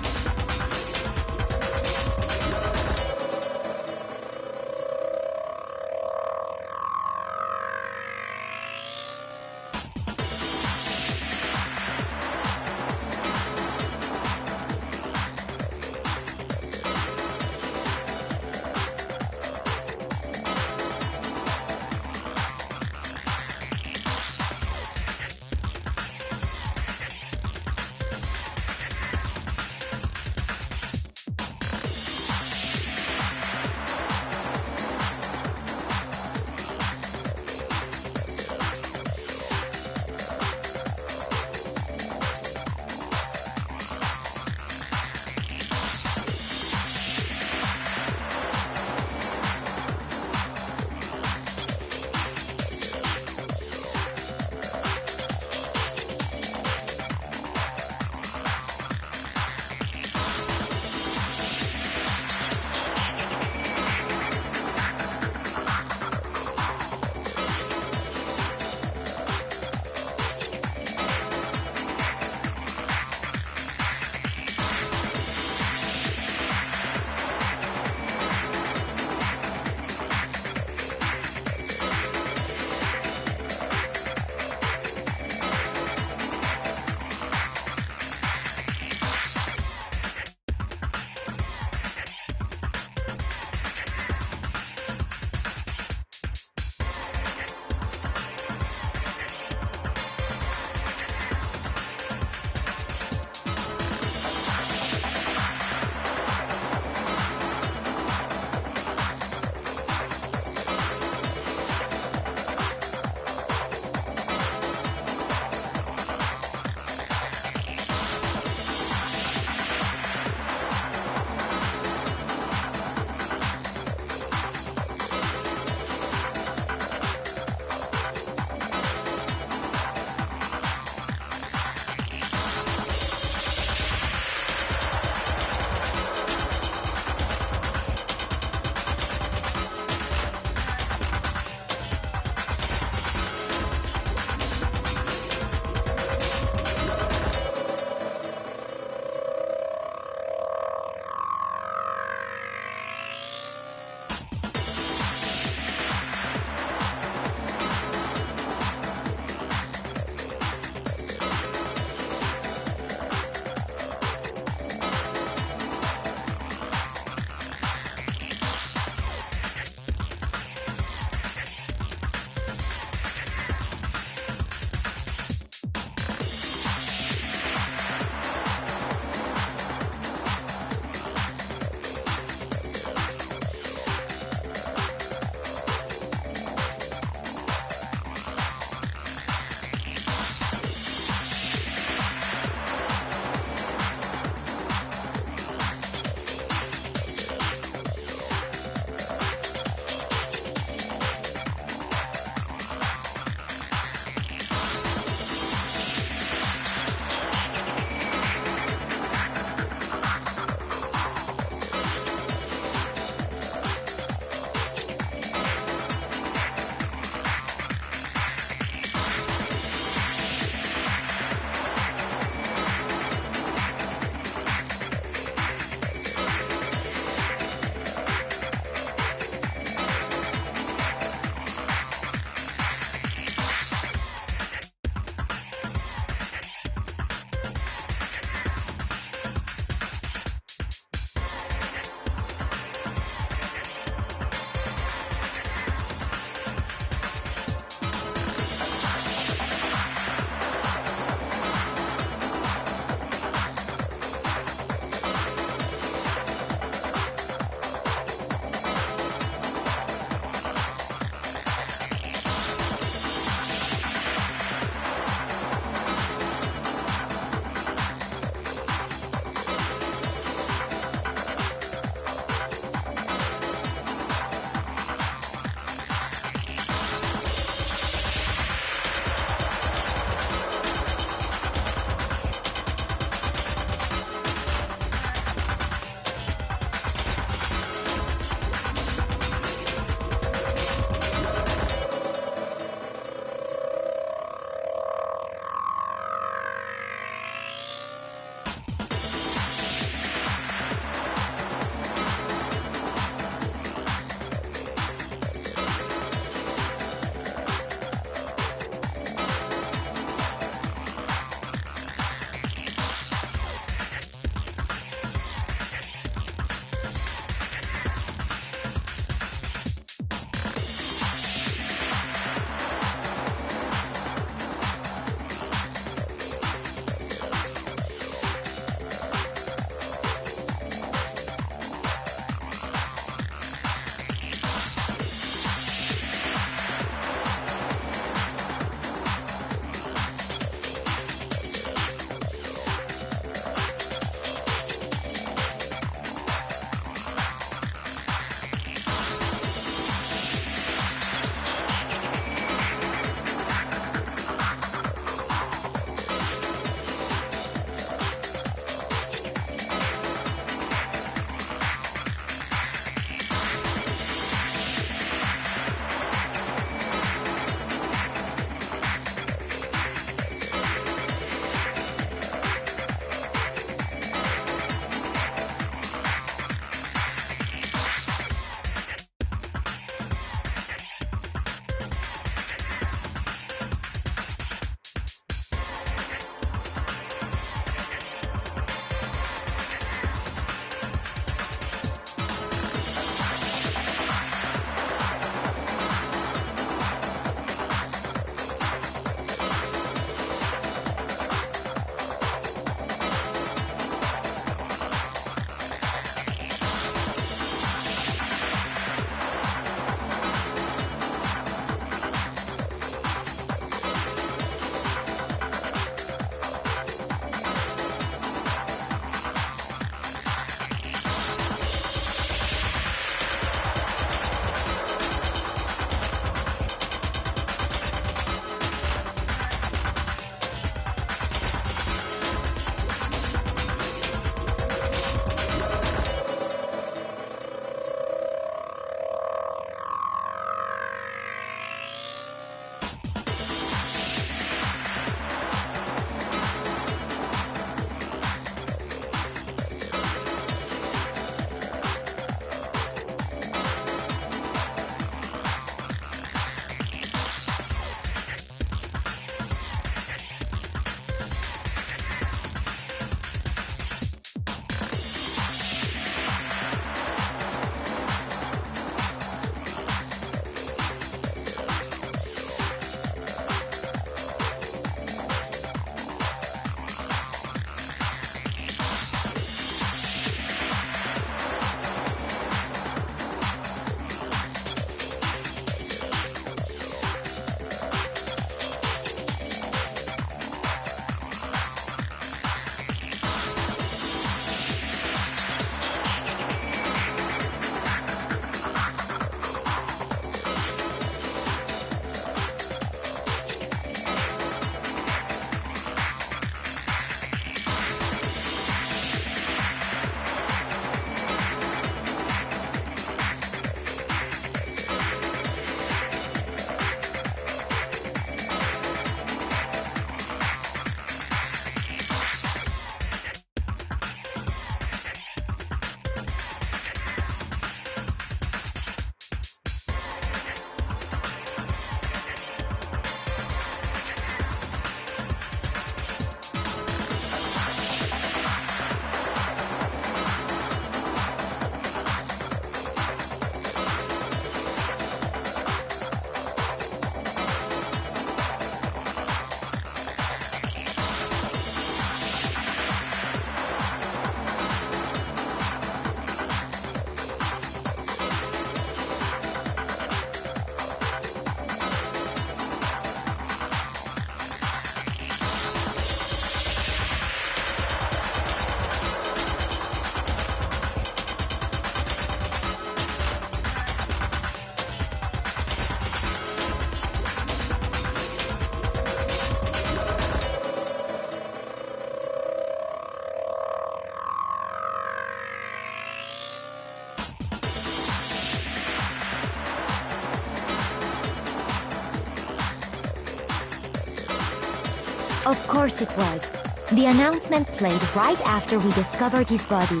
[SPEAKER 2] Of course it was. The announcement played right after we discovered his body.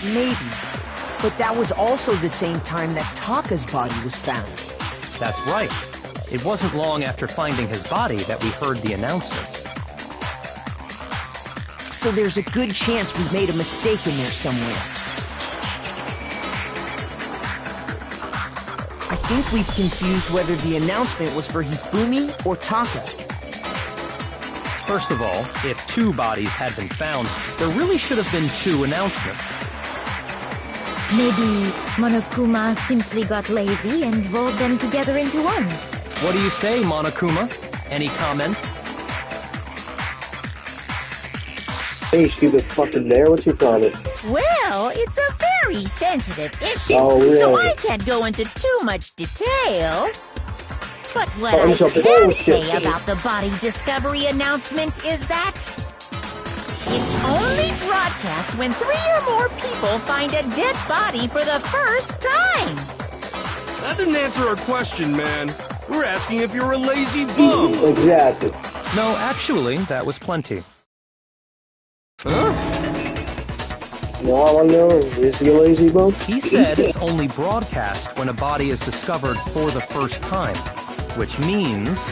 [SPEAKER 8] Maybe. But that was also the same time that Taka's body was found.
[SPEAKER 7] That's right. It wasn't long after finding his body that we heard the announcement.
[SPEAKER 8] So there's a good chance we made a mistake in there somewhere. I think we've confused whether the announcement was for Hifumi or Taka.
[SPEAKER 7] First of all, if 2 bodies had been found, there really should have been 2 announcements.
[SPEAKER 2] Maybe Monokuma simply got lazy and rolled them together into one.
[SPEAKER 7] What do you say, Monokuma? Any comment?
[SPEAKER 4] Hey, stupid fucking bear, what's your comment?
[SPEAKER 1] Well, it's a very sensitive issue,
[SPEAKER 4] Oh, really?
[SPEAKER 1] so I can't go into too much detail. But what I
[SPEAKER 4] Bunch of
[SPEAKER 1] can
[SPEAKER 4] bullshit.
[SPEAKER 1] say about the body discovery announcement is that it's only broadcast when 3 or more people find a dead body for the first time.
[SPEAKER 3] That didn't answer our question, man. We're asking if you're a lazy bum.
[SPEAKER 4] Exactly.
[SPEAKER 7] No, actually, that was plenty.
[SPEAKER 3] Huh?
[SPEAKER 4] You know, I want to know, is he a lazy bum?
[SPEAKER 7] He said it's only broadcast when a body is discovered for the first time, which means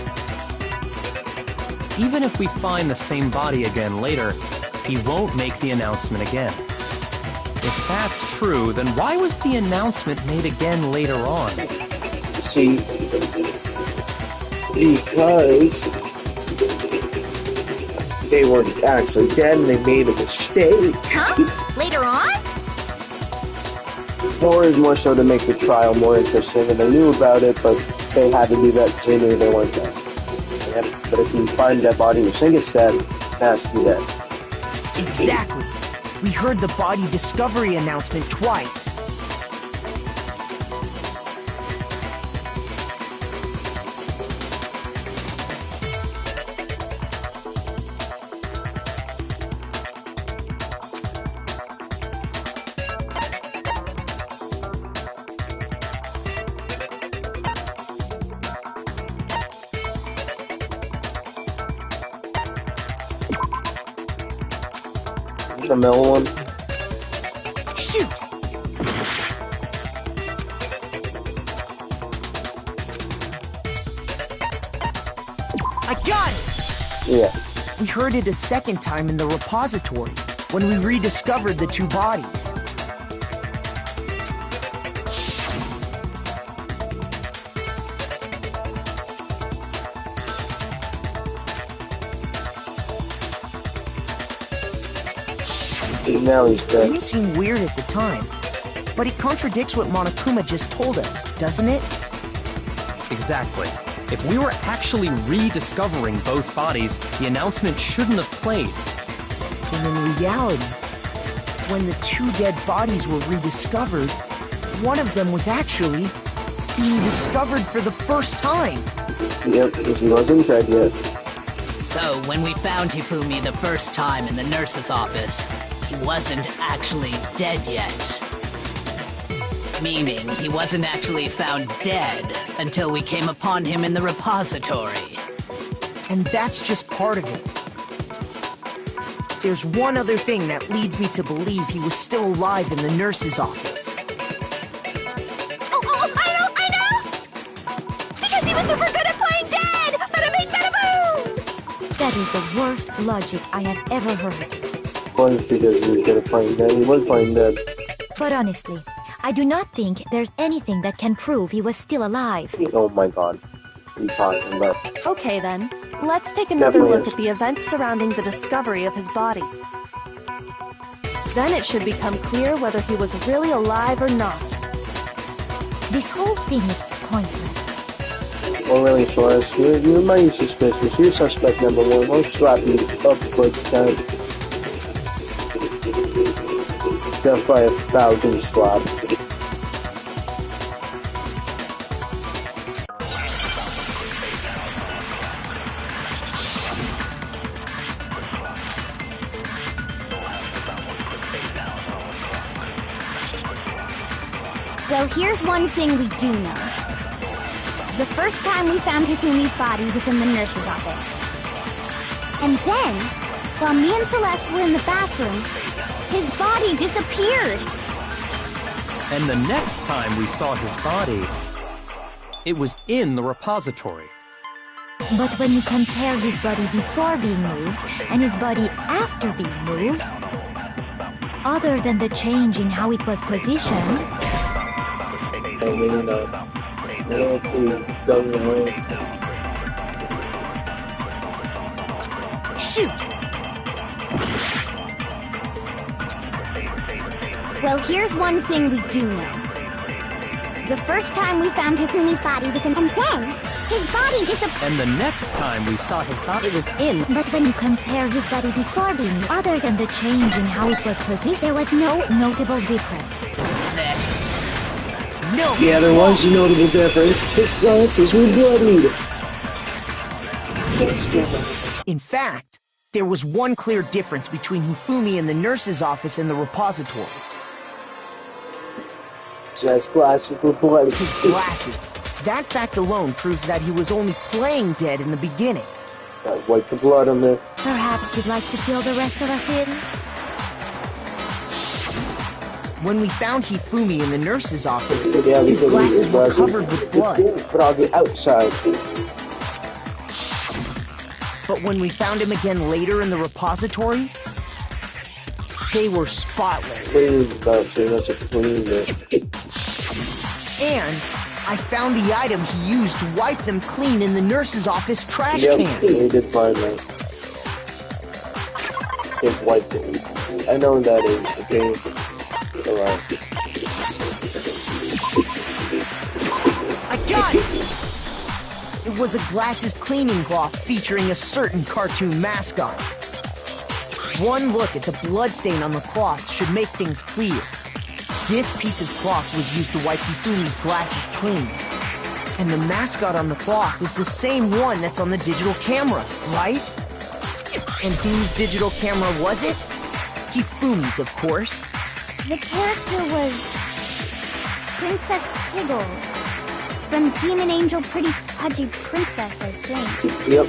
[SPEAKER 7] even if we find the same body again later, he won't make the announcement again. If that's true, then why was the announcement made again later on?
[SPEAKER 4] See, because they weren't actually dead and they made a mistake.
[SPEAKER 12] Huh? Later on?
[SPEAKER 4] Or is more so to make the trial more interesting, and they knew about it, but they had to do that because they knew they weren't dead. But if you find that body and you think it's dead, it has to be dead.
[SPEAKER 8] Exactly. We heard the body discovery announcement twice.
[SPEAKER 4] The middle one.
[SPEAKER 8] Shoot! I got it!
[SPEAKER 4] Yeah.
[SPEAKER 8] We heard it a second time in the repository, when we rediscovered the 2 bodies.
[SPEAKER 4] Now he's
[SPEAKER 8] It
[SPEAKER 4] dead.
[SPEAKER 8] didn't seem weird at the time, but it contradicts what Monokuma just told us, doesn't it?
[SPEAKER 7] Exactly. If we were actually rediscovering both bodies, the announcement shouldn't have played.
[SPEAKER 8] And in reality, when the 2 dead bodies were rediscovered, one of them was actually being discovered for the first time.
[SPEAKER 4] Yep, because he wasn't dead yet.
[SPEAKER 6] So, when we found Hifumi the first time in the nurse's office, he wasn't actually dead yet. Meaning, he wasn't actually found dead until we came upon him in the repository.
[SPEAKER 8] And that's just part of it. There's one other thing that leads me to believe he was still alive in the nurse's office.
[SPEAKER 12] Oh, I know! Because he was super good at playing dead! Bada bing, bada boom!
[SPEAKER 2] That is the worst logic I have ever heard.
[SPEAKER 4] Was because he was good at playing dead. He was playing dead.
[SPEAKER 2] But honestly, I do not think there's anything that can prove he was still alive.
[SPEAKER 4] Oh my god. What are you talking about?
[SPEAKER 5] Okay then, let's take another
[SPEAKER 4] Definitely
[SPEAKER 5] look
[SPEAKER 4] is.
[SPEAKER 5] at the events surrounding the discovery of his body. Then it should become clear whether he was really alive or not.
[SPEAKER 2] This whole thing is pointless.
[SPEAKER 4] Well, really, Soros, you're mighty suspicious. You're suspect number 1. I'll slap you up the butt down. Death by 1,000 slaps.
[SPEAKER 9] Well, here's one thing we do know. The first time we found Hifumi's body was in the nurse's office. And then, while me and Celeste were in the bathroom, his body disappeared.
[SPEAKER 7] And the next time we saw his body, it was in the repository.
[SPEAKER 2] But when you compare his body before being moved and his body after being moved, other than the change in how it was positioned,
[SPEAKER 8] shoot!
[SPEAKER 9] Well, here's one thing we do know. The first time we found Hifumi's body was in, and then his body disappeared.
[SPEAKER 7] And the next time we saw his body,
[SPEAKER 11] It was in.
[SPEAKER 2] but when you compare his body before being moved, other than the change in how it was positioned, there was no notable difference.
[SPEAKER 8] No!
[SPEAKER 4] Yeah, there was a notable difference. His glasses were bloodied.
[SPEAKER 8] In fact, there was one clear difference between Hifumi in the nurse's office and the repository.
[SPEAKER 4] His glasses were bloodied.
[SPEAKER 8] His glasses. That fact alone proves that he was only playing dead in the beginning.
[SPEAKER 4] Got wipe the blood on there.
[SPEAKER 2] Perhaps you'd like to fill the rest of us in?
[SPEAKER 8] When we found Hifumi in the nurse's office,
[SPEAKER 4] Yeah,
[SPEAKER 8] his
[SPEAKER 4] because
[SPEAKER 8] glasses were covered with blood.
[SPEAKER 4] But on the outside.
[SPEAKER 8] But when we found him again later in the repository, they were spotless.
[SPEAKER 4] Clean, about so much a clean there.
[SPEAKER 8] And I found the item he used to wipe them clean in the nurse's office trash
[SPEAKER 4] Yep,
[SPEAKER 8] can.
[SPEAKER 4] we did find that. It wiped it. I know that is the game. Alright.
[SPEAKER 8] I got it! It was a glasses cleaning cloth featuring a certain cartoon mascot. One look at the bloodstain on the cloth should make things clear. This piece of cloth was used to wipe Hifumi's glasses clean. And the mascot on the cloth is the same one that's on the digital camera, right? And whose digital camera was it? Hifumi's, of course.
[SPEAKER 9] The character was Princess Piggles from Demon Angel Pretty Pudgy Princess, I think.
[SPEAKER 4] Yep.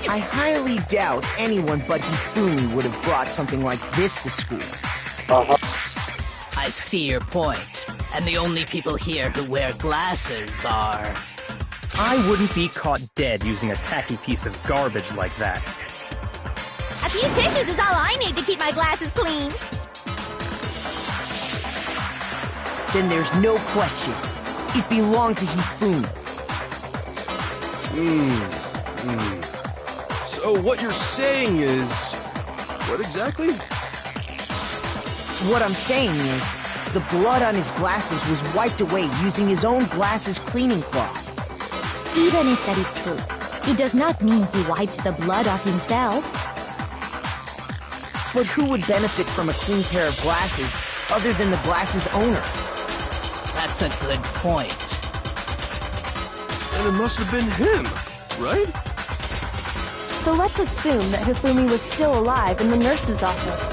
[SPEAKER 8] I highly doubt anyone but Hifumi would have brought something like this to school.
[SPEAKER 4] Uh-huh.
[SPEAKER 6] I see your point. And the only people here who wear glasses are...
[SPEAKER 7] I wouldn't be caught dead using a tacky piece of garbage like that.
[SPEAKER 12] A few tissues is all I need to keep my glasses clean.
[SPEAKER 8] Then there's no question. It belonged to Hifumi.
[SPEAKER 3] So what you're saying is... What exactly?
[SPEAKER 8] What I'm saying is, the blood on his glasses was wiped away using his own glasses cleaning cloth.
[SPEAKER 2] Even if that is true, it does not mean he wiped the blood off himself.
[SPEAKER 8] But who would benefit from a clean pair of glasses other than the glasses owner?
[SPEAKER 6] That's a good point.
[SPEAKER 3] And it must have been him, right?
[SPEAKER 5] So let's assume that Hifumi was still alive in the nurse's office.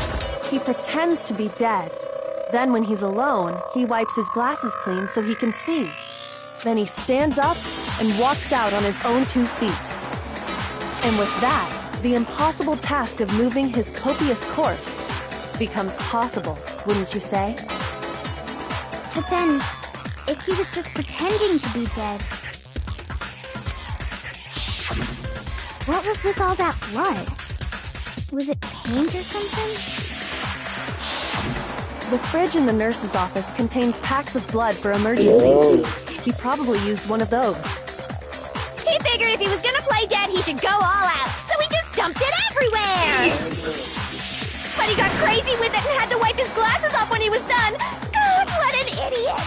[SPEAKER 5] He pretends to be dead. Then when he's alone, he wipes his glasses clean so he can see. Then he stands up and walks out on his own 2 feet. And with that, the impossible task of moving his copious corpse becomes possible, wouldn't you say?
[SPEAKER 9] But then, if he was just pretending to be dead, what was with all that blood? Was it paint or something?
[SPEAKER 5] The fridge in the nurse's office contains packs of blood for emergencies. He probably used one of those.
[SPEAKER 12] He figured if he was gonna play dead, he should go all out, so he just dumped it everywhere! But he got crazy with it and had to wipe his glasses off when he was done! God, what an idiot!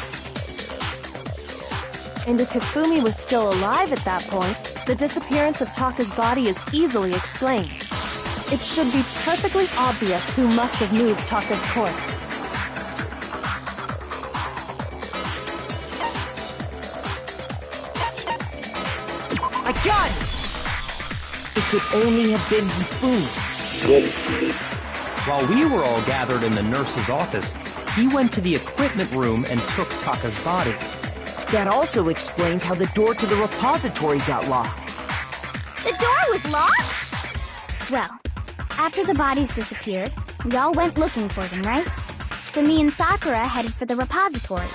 [SPEAKER 5] And if Hifumi was still alive at that point, the disappearance of Taka's body is easily explained. It should be perfectly obvious who must have moved Taka's corpse.
[SPEAKER 8] I got it! It could only have been Hifumi.
[SPEAKER 7] While we were all gathered in the nurse's office, he went to the equipment room and took Taka's body.
[SPEAKER 8] That also explains how the door to the repository got locked.
[SPEAKER 12] The door was locked?
[SPEAKER 9] Well, after the bodies disappeared, we all went looking for them, right? so me and Sakura headed for the repository.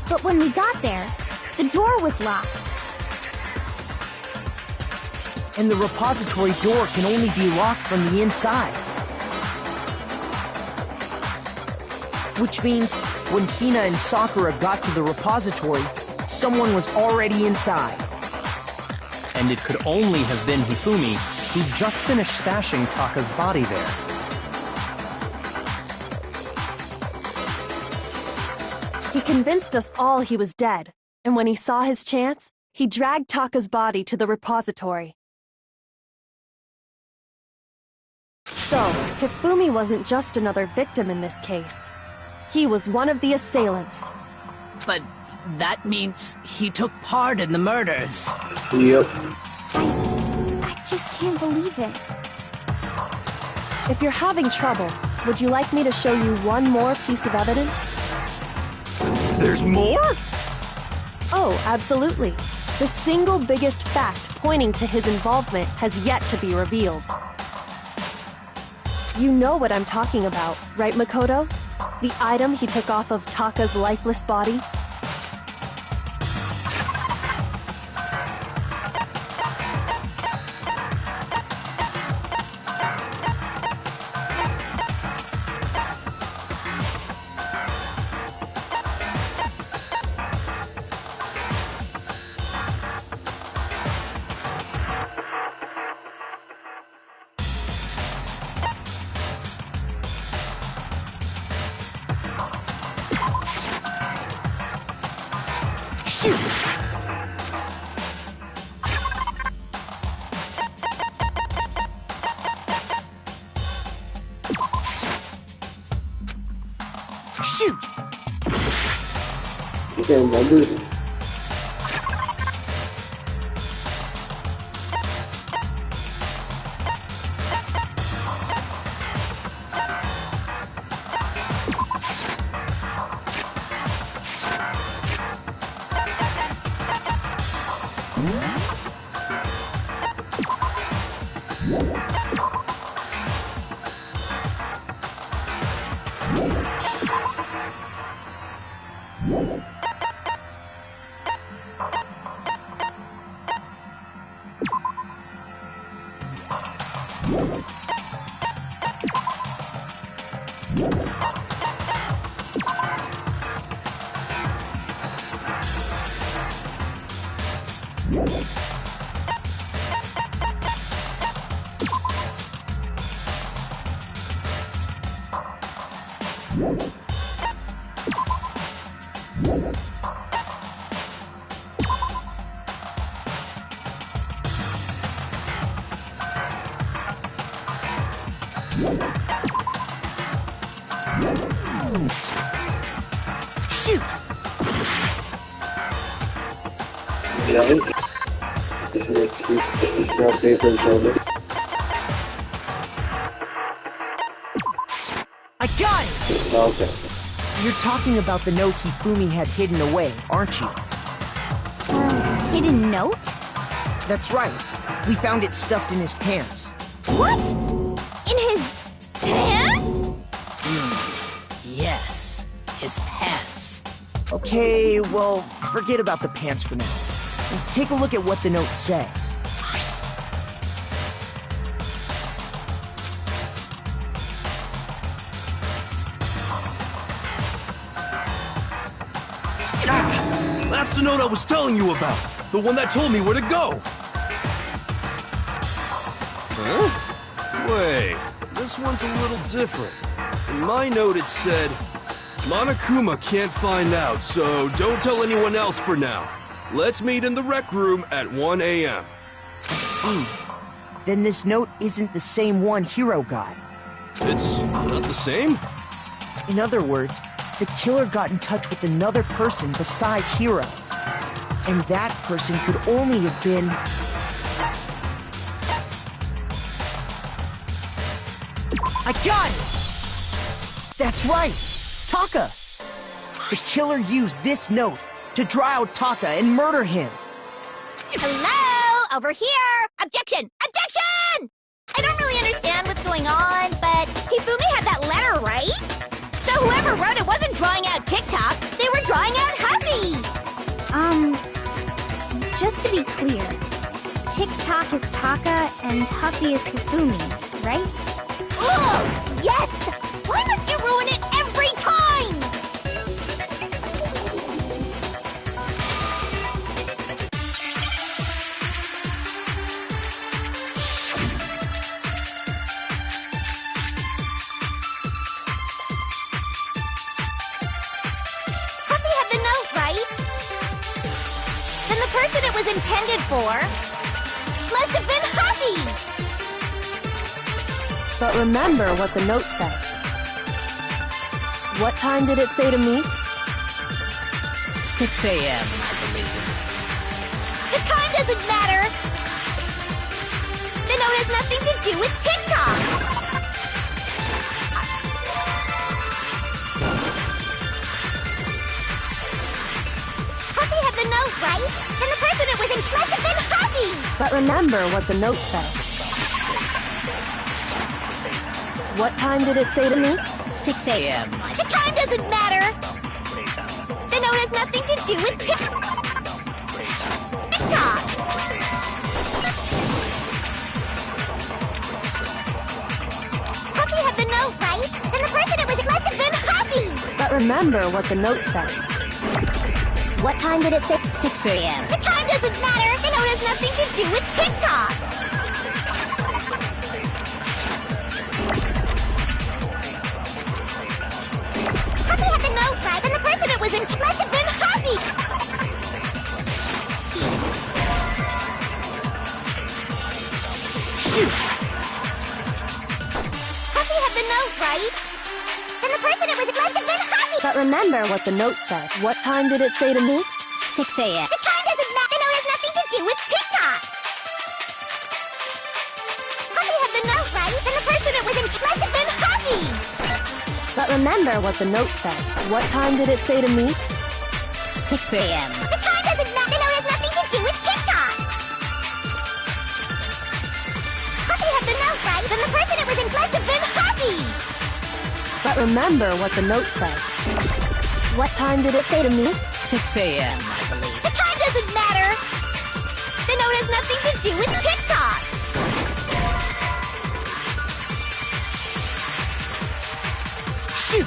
[SPEAKER 9] But when we got there, the door was locked.
[SPEAKER 8] And the repository door can only be locked from the inside. Which means when Hina and Sakura got to the repository, someone was already inside.
[SPEAKER 7] And it could only have been Hifumi, who just finished stashing Taka's body there.
[SPEAKER 5] He convinced us all he was dead, and when he saw his chance, he dragged Taka's body to the repository. So, Hifumi wasn't just another victim in this case. He was one of the assailants.
[SPEAKER 6] But that means he took part in the murders.
[SPEAKER 4] Yep.
[SPEAKER 9] I just can't believe it.
[SPEAKER 5] If you're having trouble, would you like me to show you one more piece of evidence?
[SPEAKER 3] There's more?
[SPEAKER 5] Oh, absolutely. The single biggest fact pointing to his involvement has yet to be revealed. You know what I'm talking about, right, Makoto? The item he took off of Taka's lifeless body?
[SPEAKER 8] Shoot! Shoot!
[SPEAKER 4] You can remember?
[SPEAKER 8] Shoot!
[SPEAKER 4] Yeah, just make sure paper and shoulder.
[SPEAKER 8] I got it!
[SPEAKER 4] Okay.
[SPEAKER 8] You're talking about the note Hifumi had hidden away, aren't you?
[SPEAKER 9] Hidden note?
[SPEAKER 8] That's right. We found it stuffed in his pants.
[SPEAKER 9] What? In his pants?
[SPEAKER 6] Yes, his pants.
[SPEAKER 8] Okay, well, forget about the pants for now. Take a look at what the note says.
[SPEAKER 3] That's the note I was telling you about. The one that told me where to go. Huh? Wait, this one's a little different. In my note it said, Monokuma can't find out, so don't tell anyone else for now. Let's meet in the rec room at 1 a.m.
[SPEAKER 8] I see. Then this note isn't the same one Hiro got.
[SPEAKER 3] It's not the same?
[SPEAKER 8] In other words, the killer got in touch with another person besides Hiro. And that person could only have been... I got it! That's right! Taka! The killer used this note to draw out Taka and murder him.
[SPEAKER 12] Hello? Over here! Objection! Objection! I don't really understand what's going on, but Hifumi had that letter, right? So So whoever wrote it wasn't drawing out TikTok, they were drawing out Huffy!
[SPEAKER 9] Just to be clear, TikTok is Taka and Huffy is Hifumi, right?
[SPEAKER 12] Ugh! Yes! Why must you ruin it every time? Huffy had the note, right? Then the person it was intended for must have been Huffy!
[SPEAKER 5] But remember what the note said. What time did it say to meet?
[SPEAKER 6] 6 a.m., I believe.
[SPEAKER 12] The time doesn't matter! The note has nothing to do with TikTok! Huffy had the note, right? Then the person it was in must have been Huffy!
[SPEAKER 5] But remember what the note said. What time did it say to meet?
[SPEAKER 6] 6 a.m.
[SPEAKER 12] The time doesn't matter! The note has nothing to do with TikTok! Huffy had the note, right? Then the person it was must have been Huffy!
[SPEAKER 5] But remember what the note said. What time did it say?
[SPEAKER 6] 6 a.m.
[SPEAKER 12] The time doesn't matter! The note has nothing to do with TikTok! Huffy had the note, right? Then the person it was in must have been Huffy!
[SPEAKER 8] Shoot!
[SPEAKER 12] Huffy had the note, right? Then the person it was must have been Huffy!
[SPEAKER 5] But remember what the note said. What time did it say to meet?
[SPEAKER 6] 6 a.m.
[SPEAKER 12] The time doesn't matter! The note has nothing to do with TikTok! Huffy had the note, right? Then the person it was in must have been Huffy!
[SPEAKER 5] But remember what the note said. What time did it say to meet?
[SPEAKER 6] 6 a.m.
[SPEAKER 12] The time doesn't matter! The note has nothing to do with TikTok! Huffy had the note, right? Then the person it was in must have been Huffy!
[SPEAKER 5] But remember what the note said. What time did it say to meet?
[SPEAKER 6] 6 a.m., I believe.
[SPEAKER 12] The time doesn't matter! The note has nothing to do with TikTok!
[SPEAKER 8] Shoot!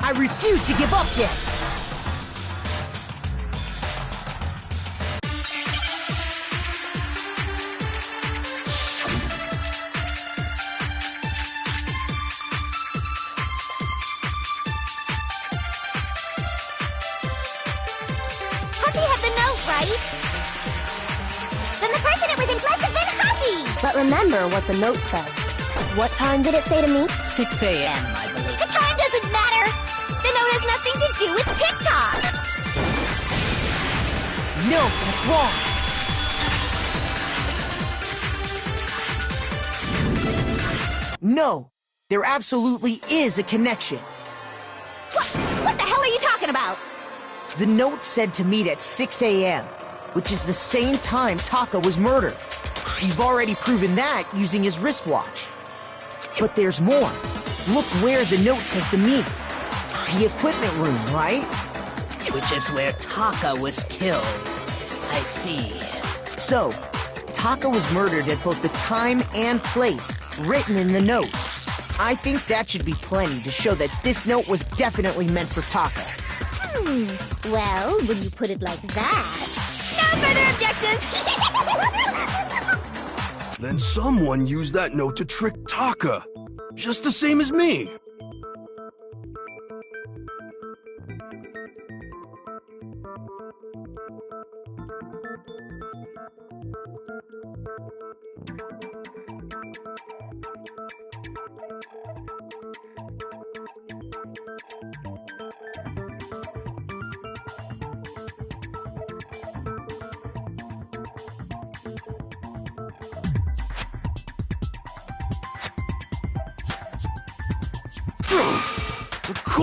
[SPEAKER 8] I refuse to give up yet!
[SPEAKER 12] Huffy had the note, right? Then the person it was in must have been Huffy!
[SPEAKER 5] But remember what the note said. What time did it say to meet?
[SPEAKER 6] 6 a.m., I believe.
[SPEAKER 12] The time doesn't matter! The note has nothing to do with TikTok!
[SPEAKER 8] No, that's wrong! No, there absolutely is a connection.
[SPEAKER 12] What the hell are you talking about?
[SPEAKER 8] The note said to meet at 6 a.m., which is the same time Taka was murdered. You've already proven that using his wristwatch. But there's more. Look where the note says to meet. The equipment room, right?
[SPEAKER 6] Which is where Taka was killed. I see.
[SPEAKER 8] So, Taka was murdered at both the time and place written in the note. I think that should be plenty to show that this note was definitely meant for Taka.
[SPEAKER 12] Well, when you put it like that... No further objections!
[SPEAKER 3] Then someone used that note to trick Taka. Just the same as me.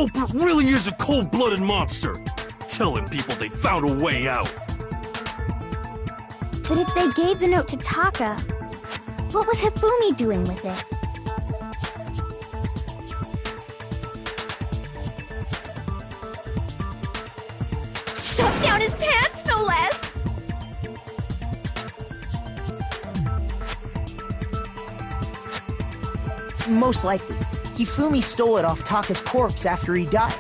[SPEAKER 3] culprit really is a cold-blooded monster. Telling people they found a way out.
[SPEAKER 9] But if they gave the note to Taka, what was Hifumi doing with it?
[SPEAKER 12] Stuffed down his pants, no less!
[SPEAKER 8] Most likely, Hifumi stole it off Taka's corpse after he died.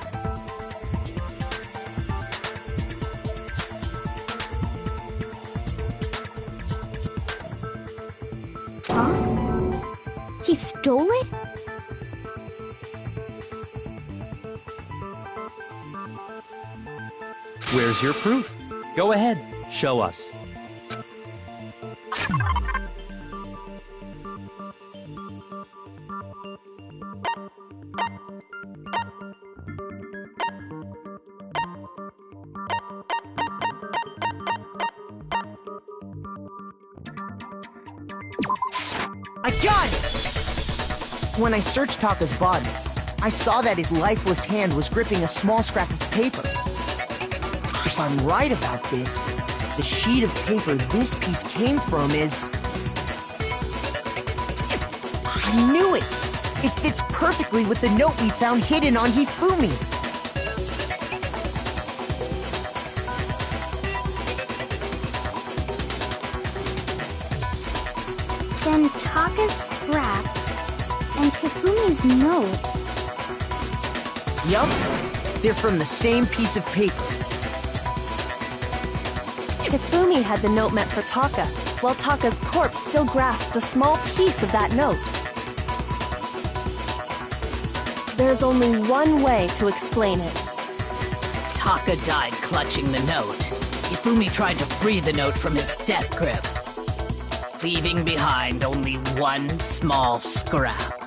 [SPEAKER 9] Huh? He stole it?
[SPEAKER 7] Where's your proof? Go ahead, show us.
[SPEAKER 8] I got it! When I searched Taka's body, I saw that his lifeless hand was gripping a small scrap of paper. If I'm right about this, the sheet of paper this piece came from is... I knew it! It fits perfectly with the note we found hidden on Hifumi.
[SPEAKER 9] Then Taka's scrap and Hifumi's note.
[SPEAKER 8] Yup, they're from the same piece of paper.
[SPEAKER 5] Hifumi had the note meant for Taka, while Taka's corpse still grasped a small piece of that note. There's only one way to explain it.
[SPEAKER 6] Taka died clutching the note. Hifumi tried to free the note from his death grip, leaving behind only one small scrap.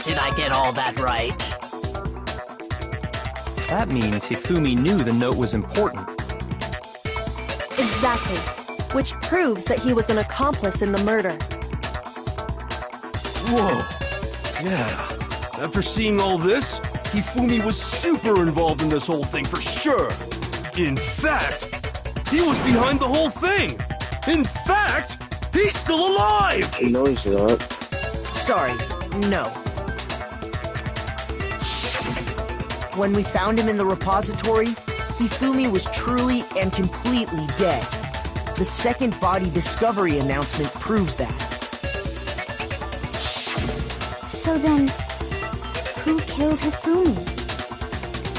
[SPEAKER 6] Did I get all that right?
[SPEAKER 7] That means Hifumi knew the note was important.
[SPEAKER 5] Exactly. Which proves that he was an accomplice in the murder.
[SPEAKER 3] Whoa. Yeah. After seeing all this, Hifumi was super involved in this whole thing for sure. In fact, he was behind the whole thing. In fact, he's still alive!
[SPEAKER 4] No, he's not.
[SPEAKER 8] Sorry, no. When we found him in the repository, Hifumi was truly and completely dead. The second body discovery announcement proves that.
[SPEAKER 9] So then, who killed Hifumi?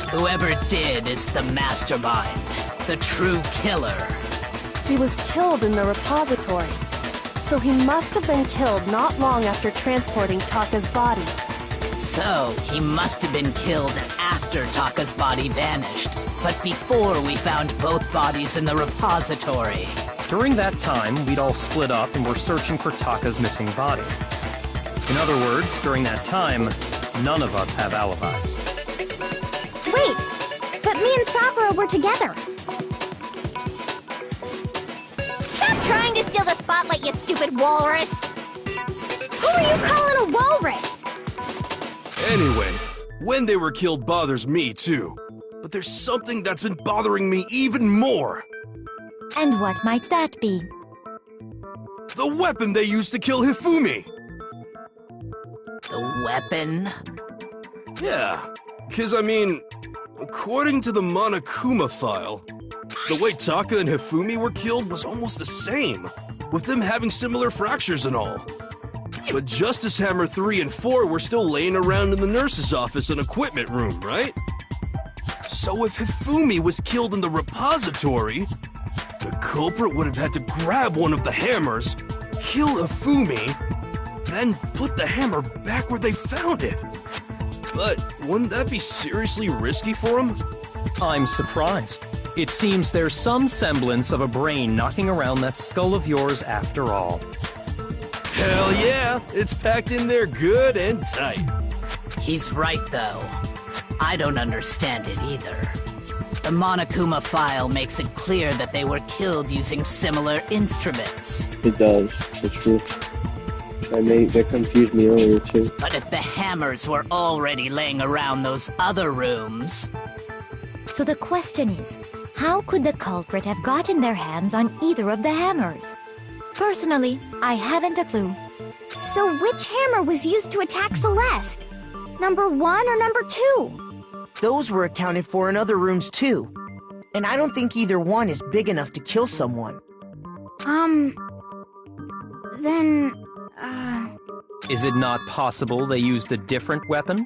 [SPEAKER 6] Whoever did is the mastermind, the true killer.
[SPEAKER 5] He was killed in the repository, so he must have been killed not long after transporting Taka's body.
[SPEAKER 6] So, he must have been killed after Taka's body vanished, but before we found both bodies in the repository.
[SPEAKER 7] During that time, we'd all split up and were searching for Taka's missing body. In other words, during that time, none of us have alibis.
[SPEAKER 9] Wait, but me and Sakura were together.
[SPEAKER 12] Stop trying to steal the spotlight, you stupid walrus!
[SPEAKER 9] Who are you calling a walrus?
[SPEAKER 3] Anyway, when they were killed bothers me too. But there's something that's been bothering me even more.
[SPEAKER 2] And what might that be?
[SPEAKER 3] The weapon they used to kill Hifumi!
[SPEAKER 6] The weapon?
[SPEAKER 3] Yeah, because I mean, according to the Monokuma file, the way Taka and Hifumi were killed was almost the same, with them having similar fractures and all. But Justice Hammer 3 and 4 were still laying around in the nurse's office and equipment room, right? So if Hifumi was killed in the repository, the culprit would have had to grab one of the hammers, kill Hifumi, then put the hammer back where they found it. But wouldn't that be seriously risky for him?
[SPEAKER 7] I'm surprised. It seems there's some semblance of a brain knocking around that skull of yours after all.
[SPEAKER 3] Hell yeah, it's packed in there good and tight.
[SPEAKER 6] He's right, though. I don't understand it either. The Monokuma file makes it clear that they were killed using similar instruments.
[SPEAKER 4] It does. It's true. That confused me earlier, too.
[SPEAKER 6] But if the hammers were already laying around those other rooms...
[SPEAKER 2] So the question is, how could the culprit have gotten their hands on either of the hammers? Personally, I haven't a clue.
[SPEAKER 9] So which hammer was used to attack Celeste? Number 1 or number 2?
[SPEAKER 8] Those were accounted for in other rooms too. And I don't think either one is big enough to kill someone.
[SPEAKER 9] Then,
[SPEAKER 7] Is it not possible they used a different weapon?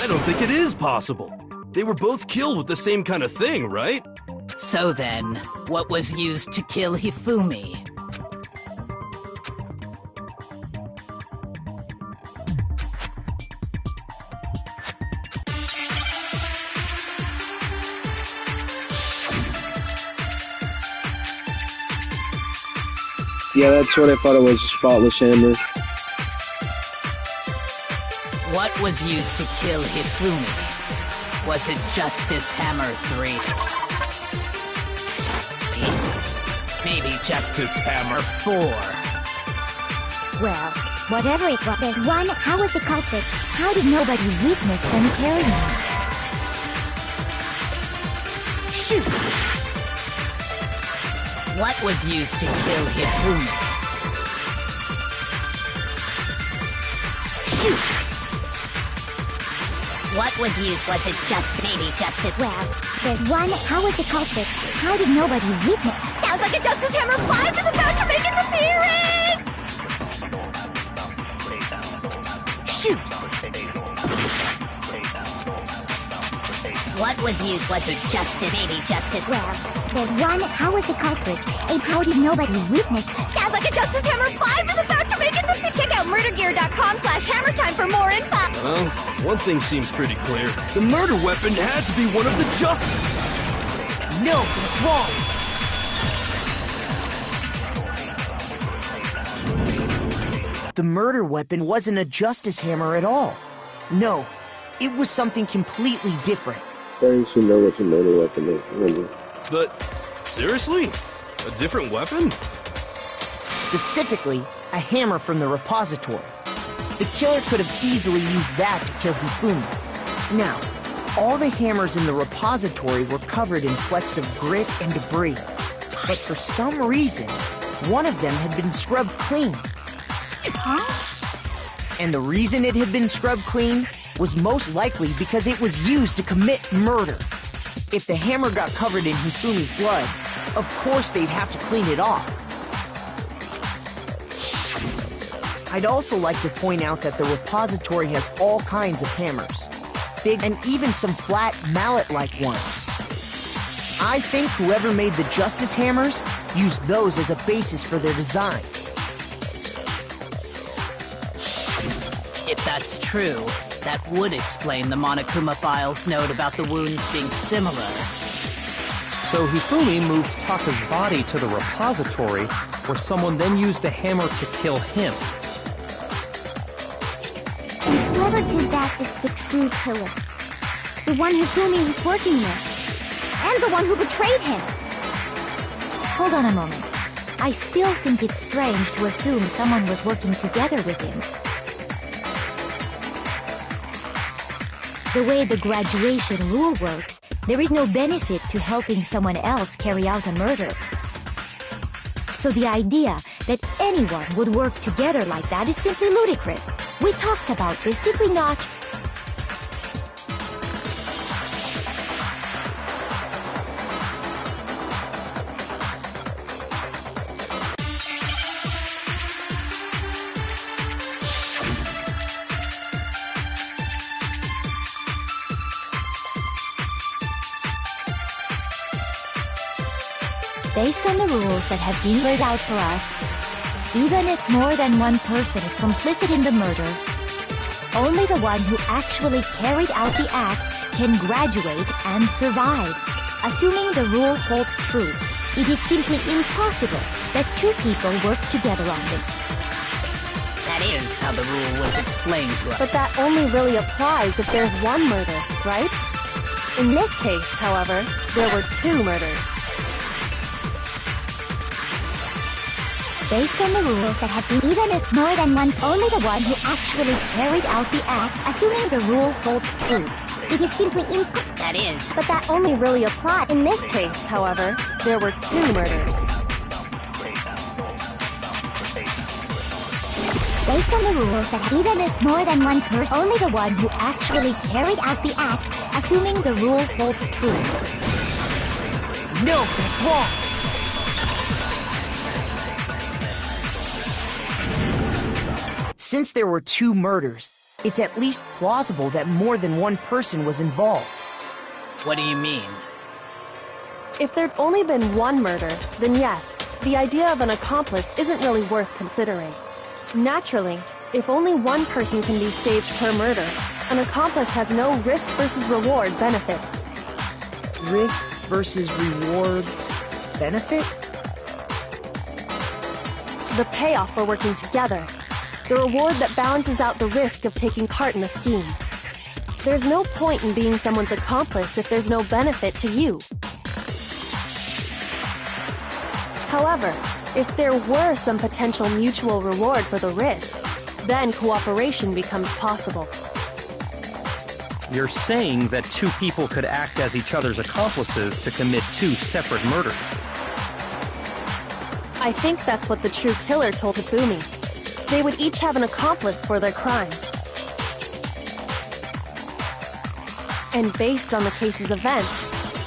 [SPEAKER 3] I don't think it is possible. They were both killed with the same kind of thing, right?
[SPEAKER 6] So then, what was used to kill Hifumi?
[SPEAKER 4] Yeah, that's what I thought it was, a spotless hammer.
[SPEAKER 6] What was used to kill Hifumi? Was it Justice Hammer 3? Maybe Justice Hammer 4?
[SPEAKER 9] well, whatever it was, there's one. How was the culprit? How did nobody witness them carrying him?
[SPEAKER 6] Shoot! What was used to kill Hifumi? Shoot!
[SPEAKER 12] What was used? Was it maybe Justice?
[SPEAKER 9] Well, there's one. How was the culprit? How did nobody witness?
[SPEAKER 12] Sounds like a Justice Hammer 5 is about to make its appearance!
[SPEAKER 6] Shoot!
[SPEAKER 12] What was used? Was it maybe Justice?
[SPEAKER 9] Well, there's one. How was the culprit? And how did nobody witness?
[SPEAKER 12] Sounds like a Justice Hammer 5 is about to make its appearance! Check out murdergear.com/hammertime for more info!
[SPEAKER 3] Well, one thing seems pretty clear. The murder weapon had to be one of the Justice...
[SPEAKER 8] No, that's wrong! The murder weapon wasn't a justice hammer at all. No, it was something completely different.
[SPEAKER 4] I should know what your murder weapon is, remember?
[SPEAKER 3] But, seriously? A different weapon?
[SPEAKER 8] Specifically, a hammer from the repository. The killer could have easily used that to kill Hifumi. Now, all the hammers in the repository were covered in flecks of grit and debris. But for some reason, one of them had been scrubbed clean.
[SPEAKER 9] Huh?
[SPEAKER 8] And the reason it had been scrubbed clean was most likely because it was used to commit murder. If the hammer got covered in Hifumi's blood, of course they'd have to clean it off. I'd also like to point out that the repository has all kinds of hammers. Big and even some flat, mallet-like ones. I think whoever made the Justice Hammers used those as a basis for their design.
[SPEAKER 6] If that's true, that would explain the Monokuma file's note about the wounds being similar.
[SPEAKER 7] So Hifumi moved Taka's body to the repository, where someone then used a hammer to kill him.
[SPEAKER 9] Whoever did that is the true killer. The one Hifumi was working with. And the one who betrayed him.
[SPEAKER 2] Hold on a moment. I still think it's strange to assume someone was working together with him. The way the graduation rule works, there is no benefit to helping someone else carry out a murder. So the idea that anyone would work together like that is simply ludicrous. We talked about this, did we not? Based on the rules that have been laid out for us, even if more than one person is complicit in the murder, only the one who actually carried out the act can graduate and survive. Assuming the rule holds true, it is simply impossible that two people work together on this.
[SPEAKER 6] That is how the rule was explained to us.
[SPEAKER 5] But that only really applies if there's one murder, right? In this case, however, there were two murders.
[SPEAKER 9] Based on the rules that have been, even if more than one, only the one who actually carried out the act, assuming the rule holds true. It is simply
[SPEAKER 11] That is.
[SPEAKER 5] But that only really applies. In this case, however, there were 2 murders.
[SPEAKER 9] Based on the rules that even if more than one person, only the one who actually carried out the act, assuming the rule holds true.
[SPEAKER 8] No, that's wrong. Since there were 2 murders, it's at least plausible that more than one person was involved.
[SPEAKER 6] What do you mean?
[SPEAKER 5] If there'd only been 1 murder, then yes, the idea of an accomplice isn't really worth considering. Naturally, if only 1 person can be saved per murder, an accomplice has no risk versus reward benefit.
[SPEAKER 8] Risk versus reward benefit?
[SPEAKER 5] The payoff for working together. The reward that balances out the risk of taking part in a scheme. There's no point in being someone's accomplice if there's no benefit to you. However, if there were some potential mutual reward for the risk, then cooperation becomes possible.
[SPEAKER 7] You're saying that 2 people could act as each other's accomplices to commit 2 separate murders.
[SPEAKER 5] I think that's what the true killer told Hifumi. They would each have an accomplice for their crime. And based on the case's events,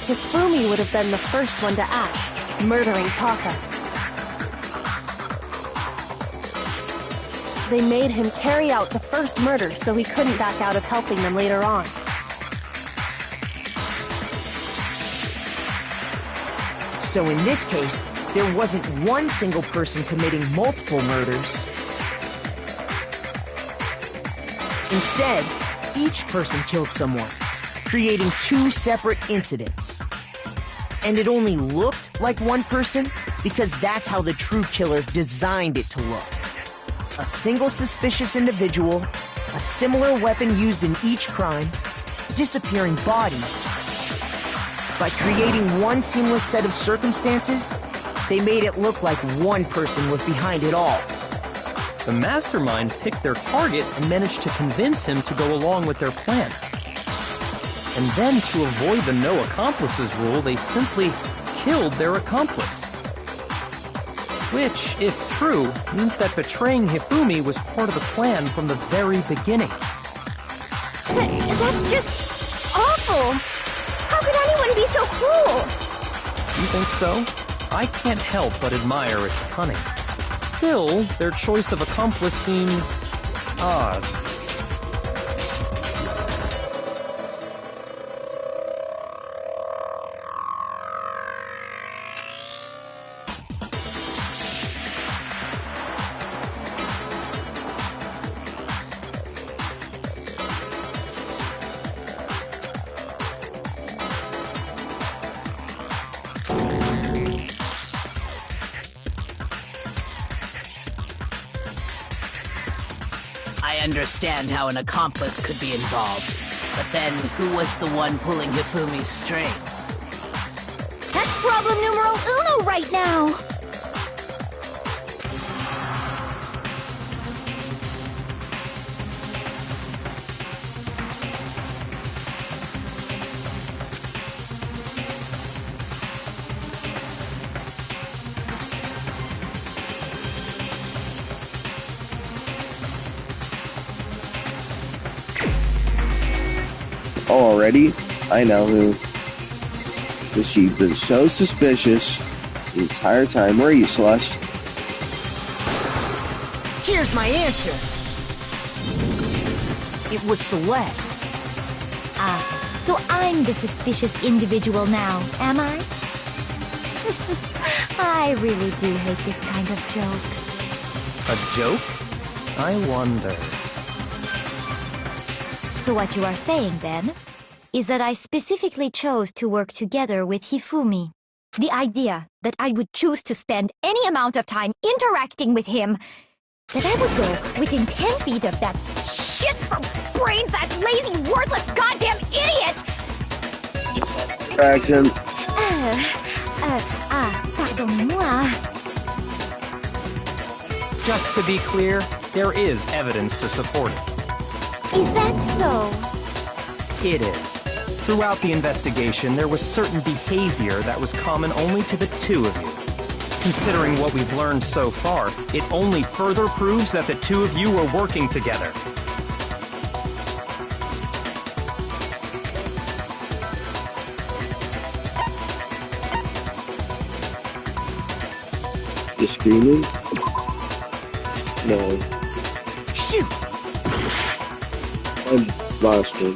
[SPEAKER 5] Hifumi would have been the first one to act, murdering Taka. They made him carry out the first murder so he couldn't back out of helping them later on.
[SPEAKER 8] So in this case, there wasn't one single person committing multiple murders. Instead, each person killed someone, creating 2 separate incidents. And it only looked like one person because that's how the true killer designed it to look. A single suspicious individual, a similar weapon used in each crime, disappearing bodies. By creating one seamless set of circumstances, they made it look like one person was behind it all.
[SPEAKER 7] The mastermind picked their target and managed to convince him to go along with their plan. And then, to avoid the no accomplices rule, they simply killed their accomplice. Which, if true, means that betraying Hifumi was part of the plan from the very beginning.
[SPEAKER 9] That's just awful! How could anyone be so cruel?
[SPEAKER 7] You think so? I can't help but admire its cunning. Still, their choice of accomplice seems odd.
[SPEAKER 6] I understand how an accomplice could be involved, but then who was the one pulling Hifumi's strings?
[SPEAKER 9] That's problem numero uno right now!
[SPEAKER 4] Already, I know who. Because she's been so suspicious the entire time. Where are you, Celeste?
[SPEAKER 8] Here's my answer. It was Celeste.
[SPEAKER 2] Ah, so I'm the suspicious individual now, am I? I really do hate this kind of joke.
[SPEAKER 7] A joke? I wonder.
[SPEAKER 2] So what you are saying, then, is that I specifically chose to work together with Hifumi. The idea that I would choose to spend any amount of time interacting with him, that I would go within 10 feet of that shit-brains, that lazy, worthless, goddamn idiot!
[SPEAKER 4] Accent.
[SPEAKER 2] Pardonnez-moi.
[SPEAKER 7] Just to be clear, there is evidence to support it.
[SPEAKER 9] Is that so?
[SPEAKER 7] It is. Throughout the investigation, there was certain behavior that was common only to the two of you. Considering what we've learned so far, it only further proves that the two of you were working together.
[SPEAKER 4] You screaming? No.
[SPEAKER 8] Shoot!
[SPEAKER 4] I lost him.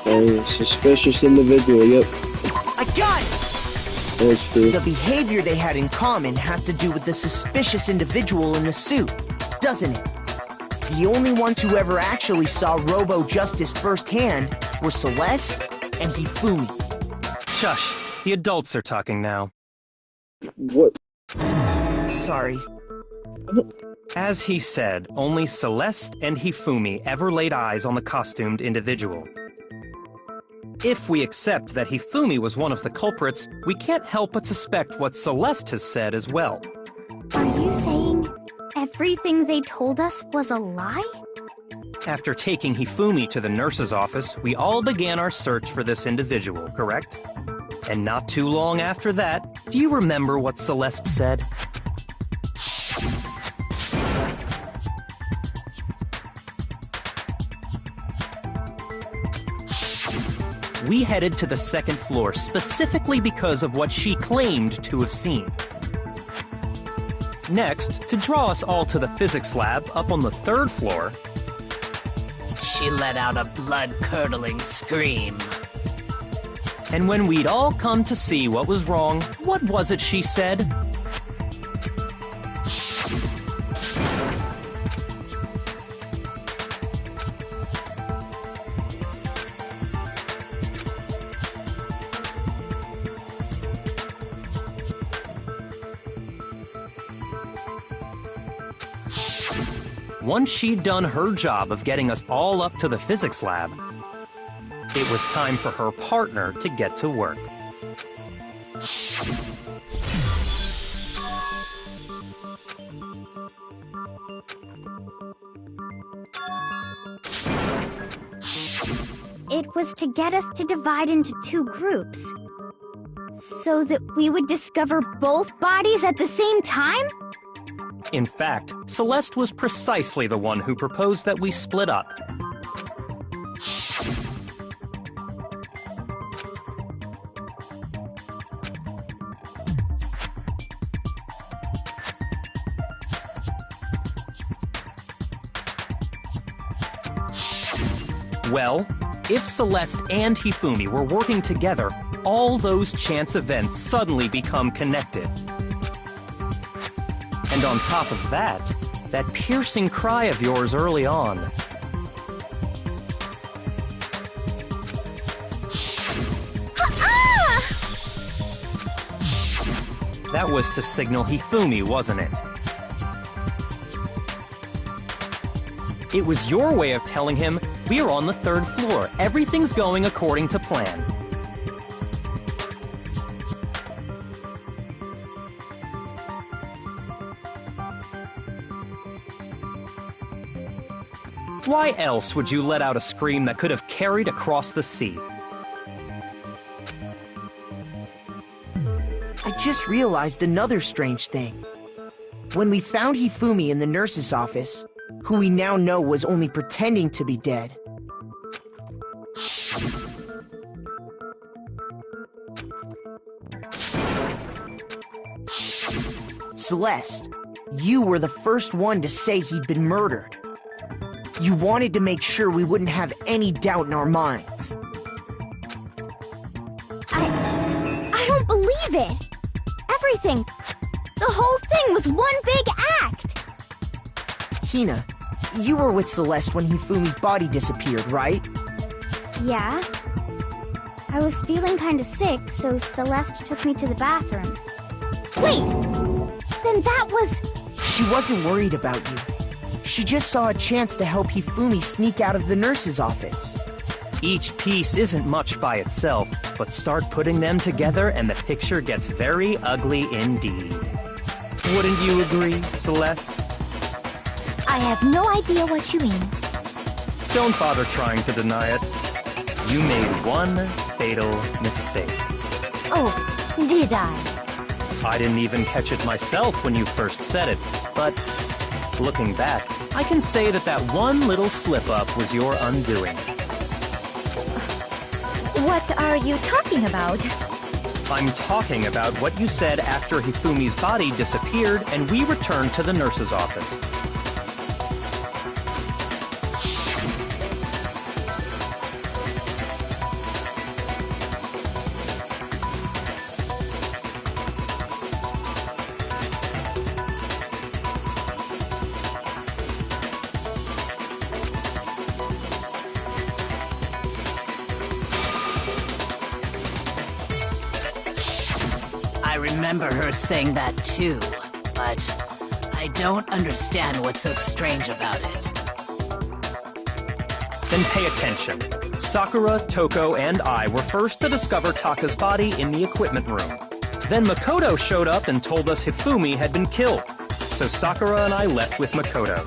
[SPEAKER 4] A suspicious individual, yep.
[SPEAKER 8] I got it!
[SPEAKER 4] That's true.
[SPEAKER 8] The behavior they had in common has to do with the suspicious individual in the suit, doesn't it? The only ones who ever actually saw Robo Justice firsthand were Celeste and Hifumi.
[SPEAKER 7] Shush, the adults are talking now.
[SPEAKER 4] What?
[SPEAKER 8] Sorry.
[SPEAKER 7] As he said, only Celeste and Hifumi ever laid eyes on the costumed individual. If we accept that Hifumi was one of the culprits, we can't help but suspect what Celeste has said as well.
[SPEAKER 9] Are you saying everything they told us was a lie?
[SPEAKER 7] After taking Hifumi to the nurse's office, we all began our search for this individual, correct? And not too long after that, do you remember what Celeste said? We headed to the second floor specifically because of what she claimed to have seen. Next, to draw us all to the physics lab up on the third floor,
[SPEAKER 6] She let out a blood-curdling scream.
[SPEAKER 7] and when we'd all come to see what was wrong, what was it she said? Once she'd done her job of getting us all up to the physics lab, it was time for her partner to get to work.
[SPEAKER 9] It was to get us to divide into two groups. So that we would discover both bodies at the same time?
[SPEAKER 7] In fact, Celeste was precisely the one who proposed that we split up. Well, if Celeste and Hifumi were working together, all those chance events suddenly become connected. And on top of that, that piercing cry of yours early on. That was to signal Hifumi, wasn't it? It was your way of telling him, we're on the third floor, everything's going according to plan. Why else would you let out a scream that could have carried across the sea?
[SPEAKER 8] I just realized another strange thing. When we found Hifumi in the nurse's office, who we now know was only pretending to be dead, Celeste, you were the first one to say he'd been murdered. You wanted to make sure we wouldn't have any doubt in our minds.
[SPEAKER 9] I don't believe it! Everything, the whole thing was one big act!
[SPEAKER 8] Hina, you were with Celeste when Hifumi's body disappeared, right?
[SPEAKER 9] Yeah. I was feeling kinda sick, so Celeste took me to the bathroom. Wait! Then that was...
[SPEAKER 8] She wasn't worried about you. She just saw a chance to help Hifumi sneak out of the nurse's office.
[SPEAKER 7] Each piece isn't much by itself, but start putting them together and the picture gets very ugly indeed. Wouldn't you agree, Celeste?
[SPEAKER 2] I have no idea what you mean.
[SPEAKER 7] Don't bother trying to deny it. You made one fatal mistake.
[SPEAKER 2] Oh, did I?
[SPEAKER 7] I didn't even catch it myself when you first said it, but looking back, I can say that that one little slip-up was your undoing.
[SPEAKER 2] What are you talking about?
[SPEAKER 7] I'm talking about what you said after Hifumi's body disappeared and we returned to the nurse's office.
[SPEAKER 6] I remember her saying that too, but I don't understand what's so strange about it.
[SPEAKER 7] Then pay attention. Sakura, Toko, and I were first to discover Taka's body in the equipment room. Then Makoto showed up and told us Hifumi had been killed, so Sakura and I left with Makoto.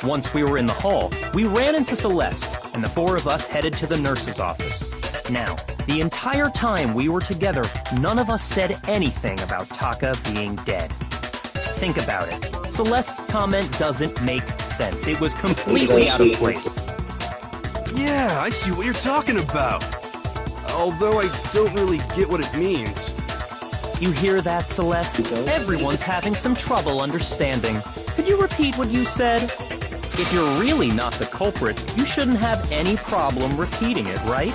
[SPEAKER 7] Once we were in the hall, we ran into Celeste, and the four of us headed to the nurse's office. Now, the entire time we were together, none of us said anything about Taka being dead. Think about it. Celeste's comment doesn't make sense. It was completely out of place.
[SPEAKER 3] Yeah, I see what you're talking about. Although I don't really get what it means.
[SPEAKER 7] You hear that, Celeste? Everyone's having some trouble understanding. Could you repeat what you said? If you're really not the culprit, you shouldn't have any problem repeating it, right?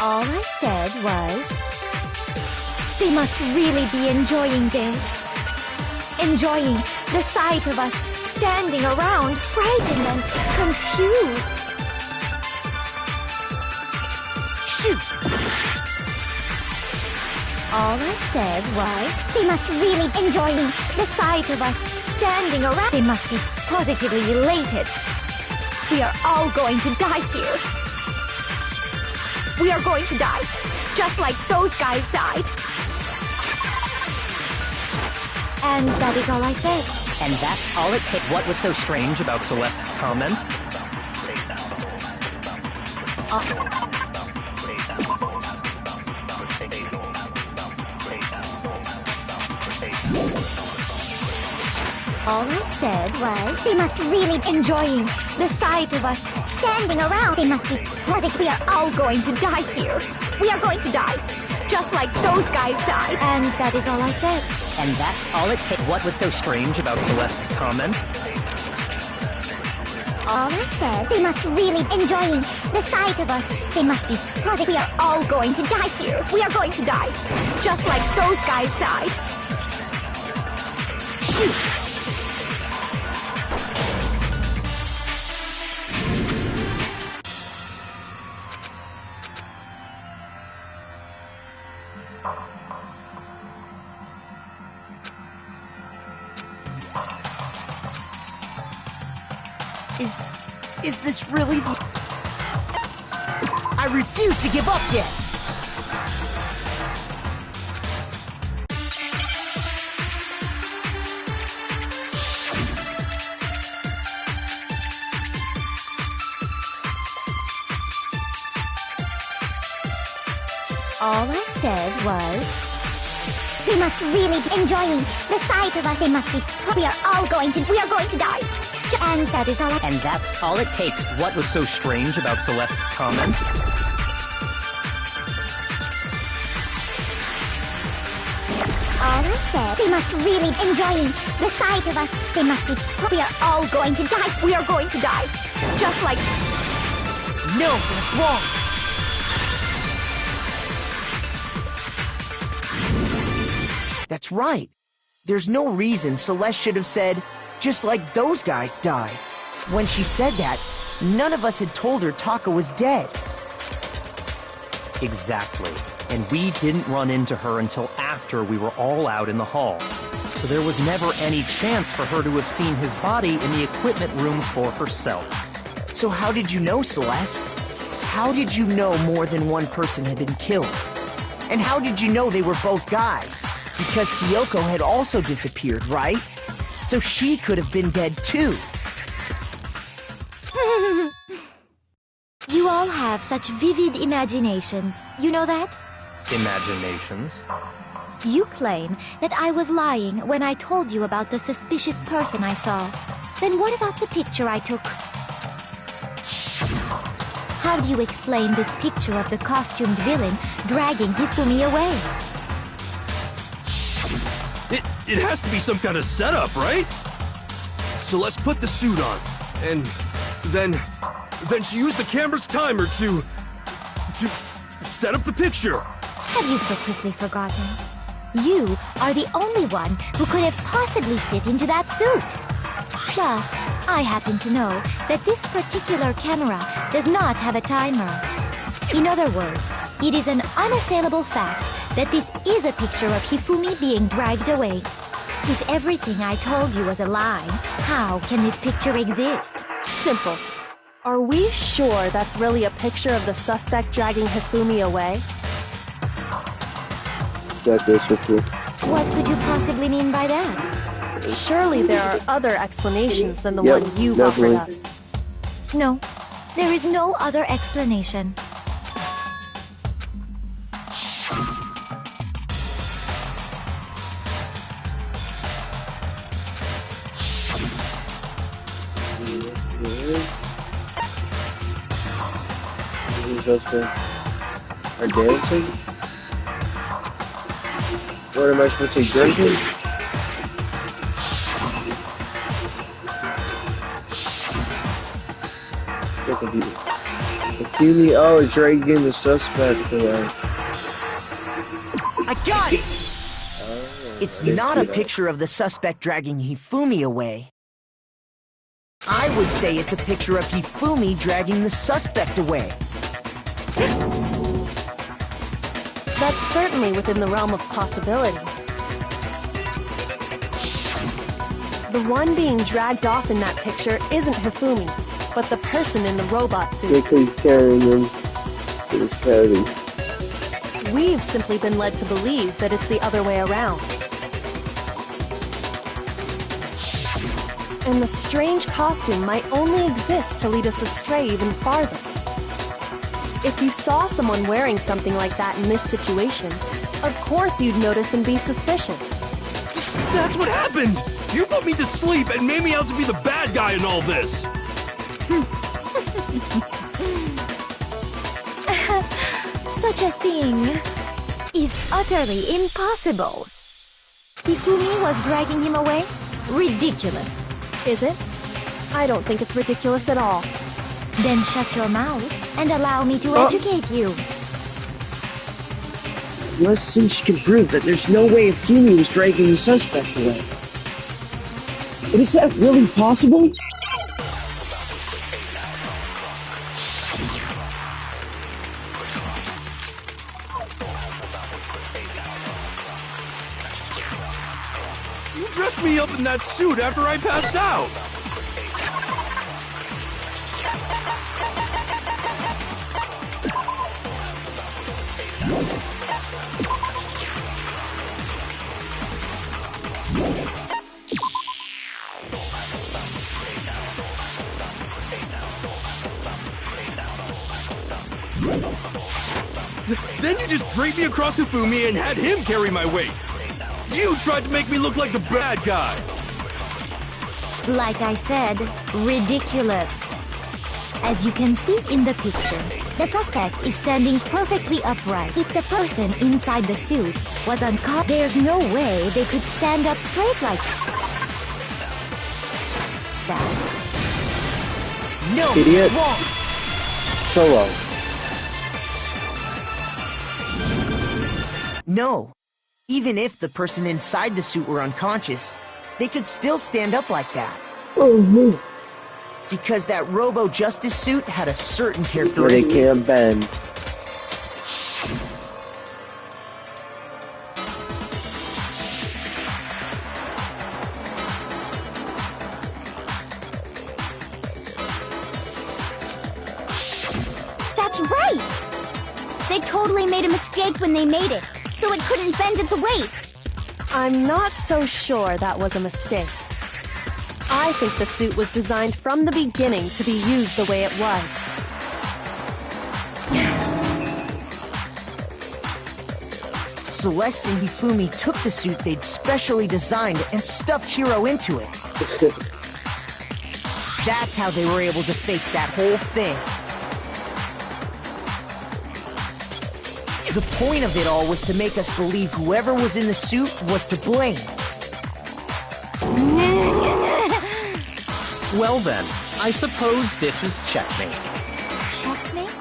[SPEAKER 2] All I said was, they must really be enjoying this. Enjoying the sight of us standing around, frightened and confused. Shoot! All I said was, they must really enjoying the sight of us standing around. They must be positively elated. We are all going to die here. We are going to die, just like those guys died. And that is all I said.
[SPEAKER 11] And that's all it takes.
[SPEAKER 7] What was so strange about Celeste's comment?
[SPEAKER 2] All I said was, they must really enjoying the sight of us standing around. They must be positive. We are all going to die here. We are going to die, just like those guys died. And that is all I said.
[SPEAKER 11] And that's all it takes.
[SPEAKER 7] What was so strange about Celeste's comment?
[SPEAKER 2] All I said, they must really enjoying the sight of us. They must be positive. We are all going to die here. We are going to die, just like those guys died. Shoot!
[SPEAKER 8] Is this really the... I refuse to give up yet!
[SPEAKER 2] All I said was, they must really be enjoying the sight of us. They must be. We are going to die. And that is all I...
[SPEAKER 11] And that's all it takes.
[SPEAKER 7] What was so strange about Celeste's comment?
[SPEAKER 2] All I said, they must really enjoying the sight of us. They must be. We are all going to die. We are going to die, just like...
[SPEAKER 8] No, that's wrong! That's right. There's no reason Celeste should have said, just like those guys died. When she said that, none of us had told her Taka was dead.
[SPEAKER 7] Exactly. And we didn't run into her until after we were all out in the hall. So there was never any chance for her to have seen his body in the equipment room for herself.
[SPEAKER 8] So how did you know, Celeste? How did you know more than one person had been killed? And how did you know they were both guys? Because Kyoko had also disappeared, right? So she could have been dead too.
[SPEAKER 2] You all have such vivid imaginations. You know that?
[SPEAKER 7] Imaginations?
[SPEAKER 2] You claim that I was lying when I told you about the suspicious person I saw. Then what about the picture I took? How do you explain this picture of the costumed villain dragging Hifumi away?
[SPEAKER 3] It has to be some kind of setup, right? So let's put the suit on, and then she used the camera's timer to set up the picture.
[SPEAKER 2] Have you so quickly forgotten? You are the only one who could have possibly fit into that suit. Plus, I happen to know that this particular camera does not have a timer. In other words, it is an unassailable fact that this is a picture of Hifumi being dragged away. If everything I told you was a lie, how can this picture exist?
[SPEAKER 5] Simple. Are we sure that's really a picture of the suspect dragging Hifumi away?
[SPEAKER 4] That is true.
[SPEAKER 2] What could you possibly mean by that?
[SPEAKER 5] Surely there are other explanations than the one you've offered us.
[SPEAKER 2] No, there is no other explanation.
[SPEAKER 4] Are dancing? What am I supposed to say? Drinking? Hifumi, oh, it's dragging the suspect away.
[SPEAKER 8] I got it! It's not a picture of the suspect dragging Hifumi away. I would say it's a picture of Hifumi dragging the suspect away.
[SPEAKER 5] That's certainly within the realm of possibility. The one being dragged off in that picture isn't Hifumi, but the person in the robot suit.
[SPEAKER 4] Quickly carrying him to his head.
[SPEAKER 5] We've simply been led to believe that it's the other way around. And the strange costume might only exist to lead us astray even farther. If you saw someone wearing something like that in this situation, of course you'd notice and be suspicious.
[SPEAKER 3] That's what happened! You put me to sleep and made me out to be the bad guy in all this!
[SPEAKER 2] Such a thing is utterly impossible. Hifumi was dragging him away? Ridiculous.
[SPEAKER 5] Is it? I don't think it's ridiculous at all.
[SPEAKER 2] Then shut your mouth and allow me to educate you.
[SPEAKER 4] Unless soon she can prove that there's no way Hifumi was dragging the suspect away. But is that really possible?
[SPEAKER 3] You dressed me up in that suit after I passed out! Then you just draped me across Hifumi and had him carry my weight! You tried to make me look like the bad guy!
[SPEAKER 2] Like I said, ridiculous. As you can see in the picture, the suspect is standing perfectly upright. If the person inside the suit was unconscious, there's no way they could stand up straight like that.
[SPEAKER 8] No,
[SPEAKER 4] Idiot.
[SPEAKER 8] it's wrong.
[SPEAKER 4] So long.
[SPEAKER 8] No. Even if the person inside the suit were unconscious, they could still stand up like that.
[SPEAKER 4] Oh,
[SPEAKER 8] Because that Robo-Justice suit had a certain
[SPEAKER 4] but it
[SPEAKER 8] characteristic.
[SPEAKER 4] can't bend.
[SPEAKER 9] That's right! They totally made a mistake when they made it, so it couldn't bend at the waist.
[SPEAKER 5] I'm not so sure that was a mistake. I think the suit was designed from the beginning to be used the way it was.
[SPEAKER 8] Celeste and Hifumi took the suit they'd specially designed and stuffed Hiro into it. That's how they were able to fake that whole thing. The point of it all was to make us believe whoever was in the suit was to blame.
[SPEAKER 7] Well then, I suppose this is checkmate.
[SPEAKER 9] Checkmate?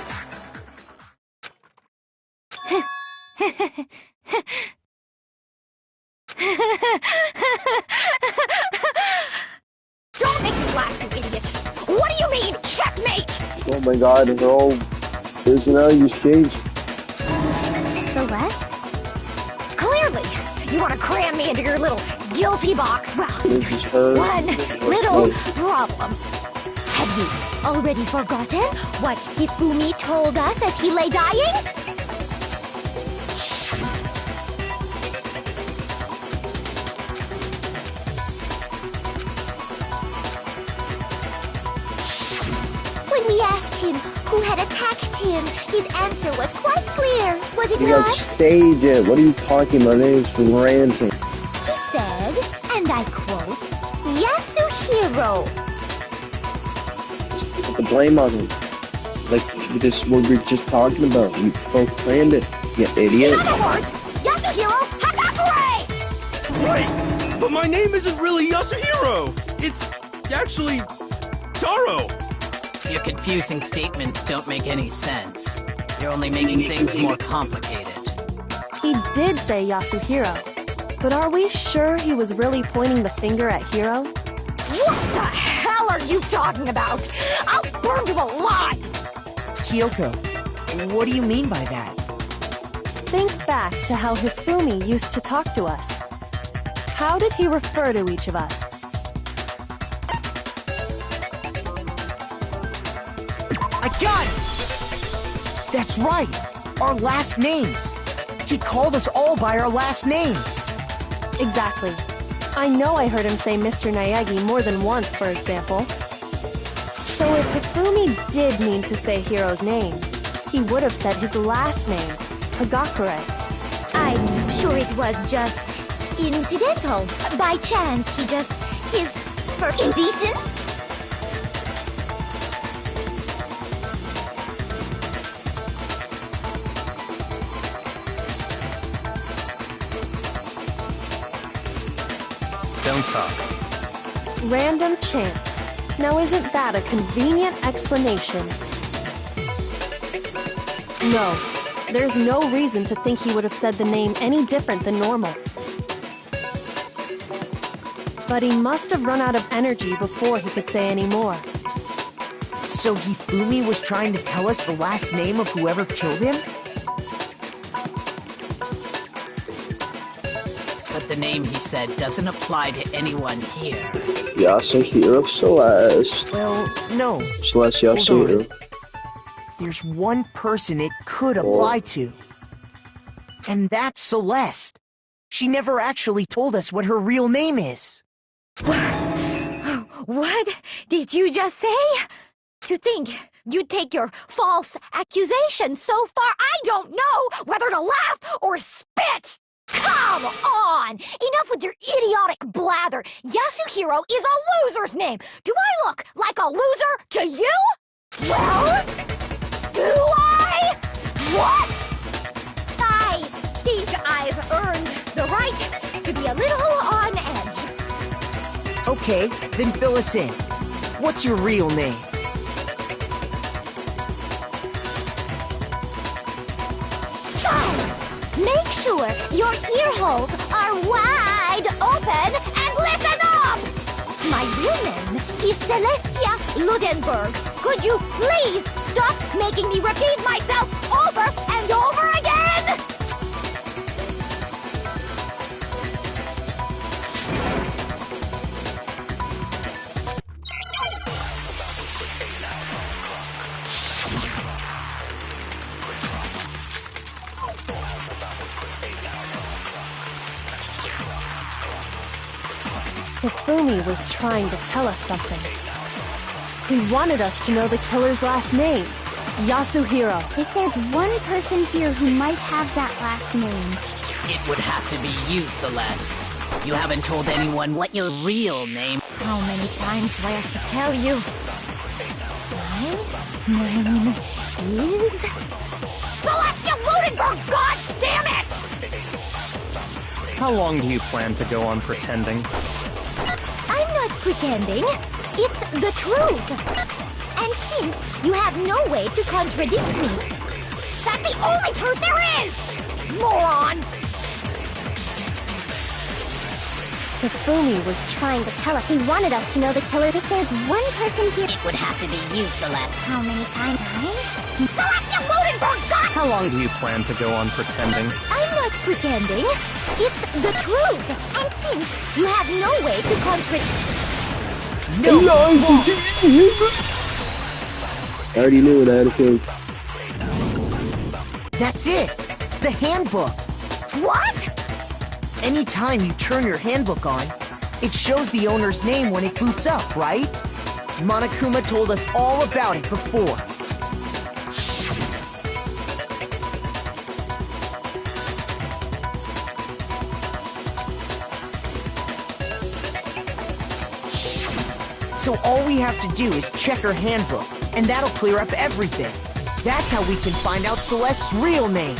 [SPEAKER 12] Don't make me laugh, you idiot! What do you mean, checkmate?
[SPEAKER 4] Oh my god, and all personalities changed.
[SPEAKER 9] Celeste?
[SPEAKER 12] Clearly, you want to cram me into your little guilty box. Well,
[SPEAKER 4] This is her.
[SPEAKER 12] one little problem.
[SPEAKER 9] Have you already forgotten what Hifumi told us as he lay dying? When we asked him who had attacked him, his answer was quite clear, was it
[SPEAKER 4] You
[SPEAKER 9] not?
[SPEAKER 4] got stage it. What are you talking about? It's ranting.
[SPEAKER 9] He said, and I quote, Yasuhiro.
[SPEAKER 4] Just put the blame on him. Like, this is what we were just talking about. You both planned it, you idiot.
[SPEAKER 12] In other words, Yasuhiro Hagakure!
[SPEAKER 3] Wait! But my name isn't really Yasuhiro! It's actually Taro!
[SPEAKER 6] Your confusing statements don't make any sense. You're only making things more complicated.
[SPEAKER 5] He did say Yasuhiro, but are we sure he was really pointing the finger at Hiro?
[SPEAKER 12] What the hell are you talking about? I'll burn you alive!
[SPEAKER 8] Kyoko, what do you mean by that?
[SPEAKER 5] Think back to how Hifumi used to talk to us. How did he refer to each of us?
[SPEAKER 8] I got it! That's right! Our last names! He called us all by our last names!
[SPEAKER 5] Exactly. I know I heard him say Mr. Naegi more than once, for example. So if Hifumi did mean to say Hiro's name, he would have said his last name, Hagakure.
[SPEAKER 9] I'm sure it was just incidental. By chance, his
[SPEAKER 12] Indecent?
[SPEAKER 7] Don't talk.
[SPEAKER 5] Random chance. Now isn't that a convenient explanation? No, there's no reason to think he would have said the name any different than normal. But he must have run out of energy before he could say any more.
[SPEAKER 8] So Hifumi was trying to tell us the last name of whoever killed him?
[SPEAKER 6] But the name he said doesn't apply to anyone here.
[SPEAKER 4] Yasuhiro Celeste.
[SPEAKER 8] Well, no.
[SPEAKER 4] Celeste
[SPEAKER 8] Hold
[SPEAKER 4] Yasuhiro.
[SPEAKER 8] on. There's one person it could apply to. And that's Celeste. She never actually told us what her real name is.
[SPEAKER 12] What did you just say? To think you'd take your false accusation so far, I don't know whether to laugh or spit! Come on! Enough with your idiotic blather! Yasuhiro is a loser's name! Do I look like a loser to you? Well, do I? What? I think I've earned the right to be a little on edge.
[SPEAKER 8] Okay, then fill us in. What's your real name?
[SPEAKER 9] fine. Make sure your ear holes are wide open and listen up! My real name is Celestia Ludenberg. Could you please stop making me repeat myself over and over again?
[SPEAKER 5] Hifumi was trying to tell us something. He wanted us to know the killer's last name, Yasuhiro.
[SPEAKER 9] If there's one person here who might have that last name,
[SPEAKER 6] It would have to be you, Celeste. You haven't told anyone what your real name...
[SPEAKER 9] how many times do I have to tell you? My name is... Celestia Ludenberg! God damn it!
[SPEAKER 7] How long do you plan to go on pretending?
[SPEAKER 9] I'm not pretending. It's the truth. And since you have no way to contradict me, that's the only truth there is! Moron!
[SPEAKER 5] Hifumi was trying to tell us. He wanted us to know the killer.
[SPEAKER 9] If there's one person here...
[SPEAKER 6] It would have to be you, Celeste.
[SPEAKER 9] How many times? Celestia Ludenberg! God!
[SPEAKER 7] How long do you plan to go on pretending?
[SPEAKER 9] I'm not pretending. It's the truth. And since you have no way to contradict...
[SPEAKER 4] No! I already knew it, Anakin.
[SPEAKER 8] That's it! The handbook!
[SPEAKER 9] What?
[SPEAKER 8] Anytime you turn your handbook on, it shows the owner's name when it boots up, right? Monokuma told us all about it before. So all we have to do is check her handbook, and that'll clear up everything. That's how we can find out Celeste's real name.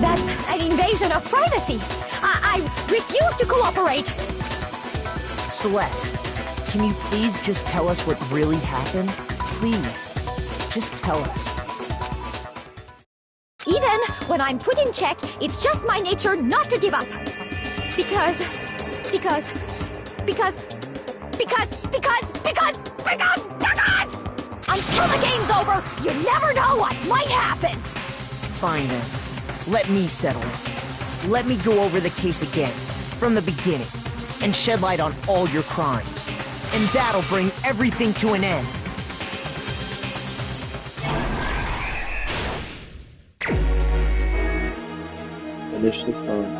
[SPEAKER 9] That's an invasion of privacy. I refuse to cooperate.
[SPEAKER 8] Celeste, can you please just tell us what really happened? Please, just tell us.
[SPEAKER 9] Even when I'm put in check, it's just my nature not to give up. Because until the game's over, you never know what might happen.
[SPEAKER 8] Fine then. Let me settle it. Let me go over the case again, from the beginning, and shed light on all your crimes. And that'll bring everything to an end.
[SPEAKER 4] Finish the crime.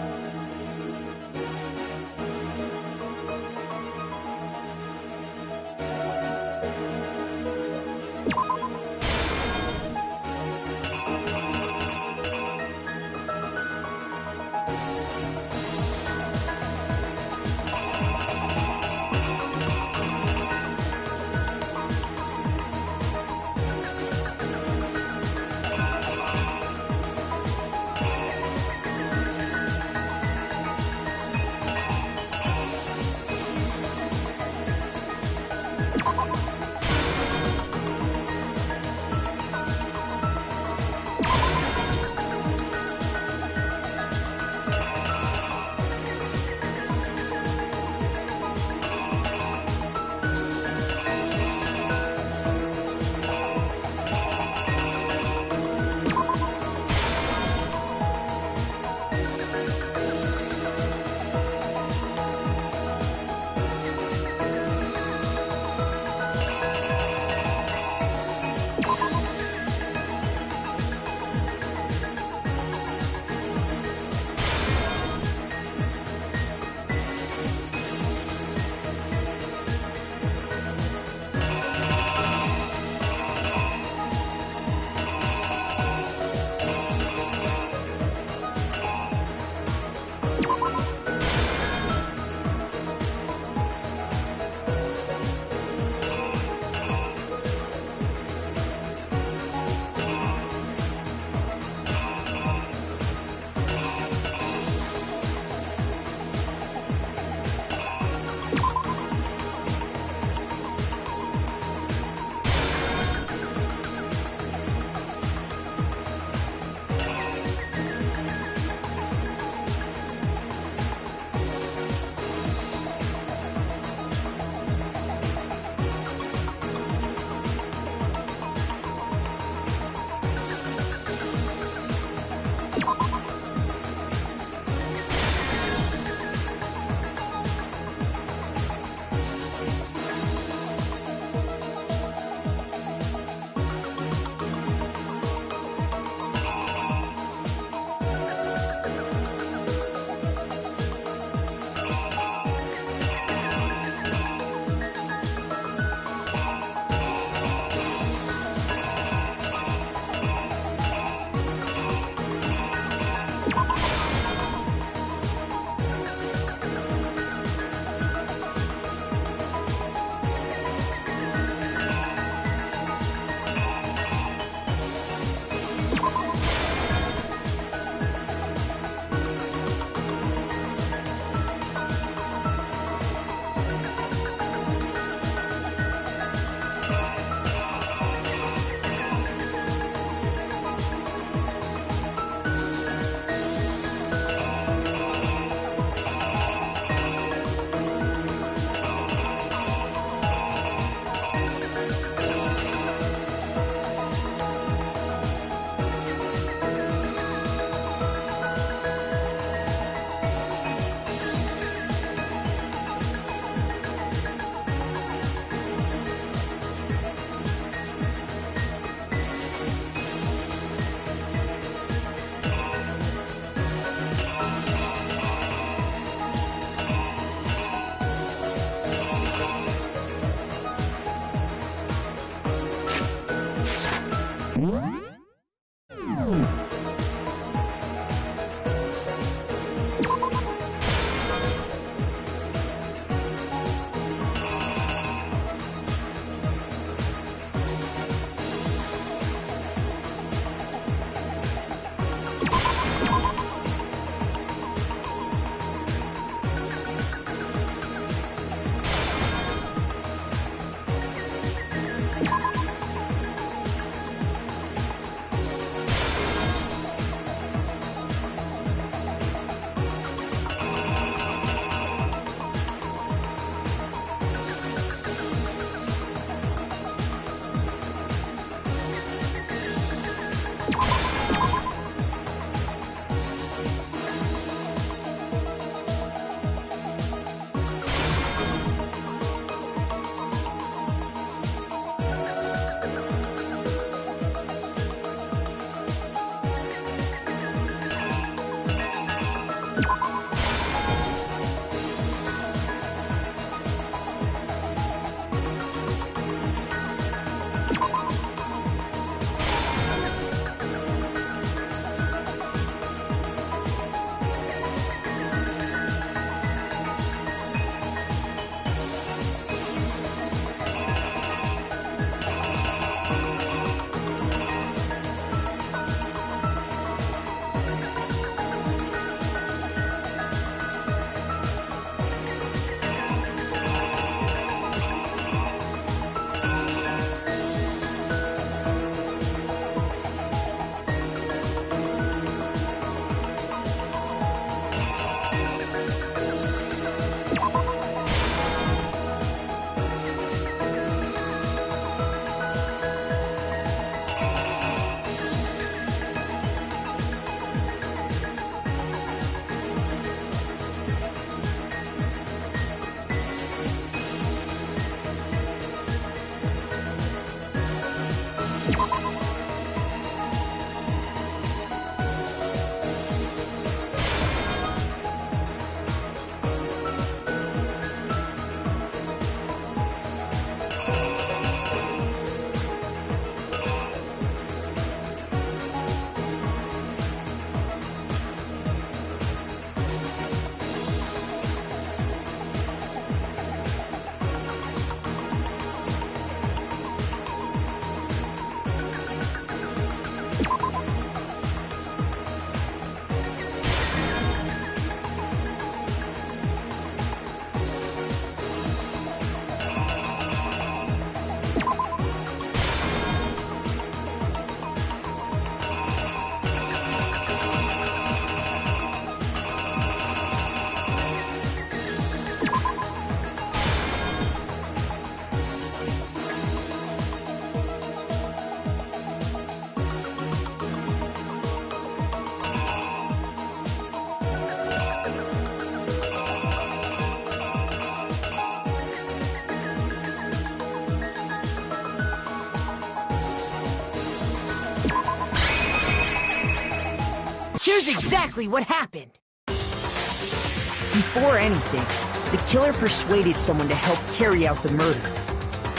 [SPEAKER 8] Here's exactly what happened. Before anything, the killer persuaded someone to help carry out the murder.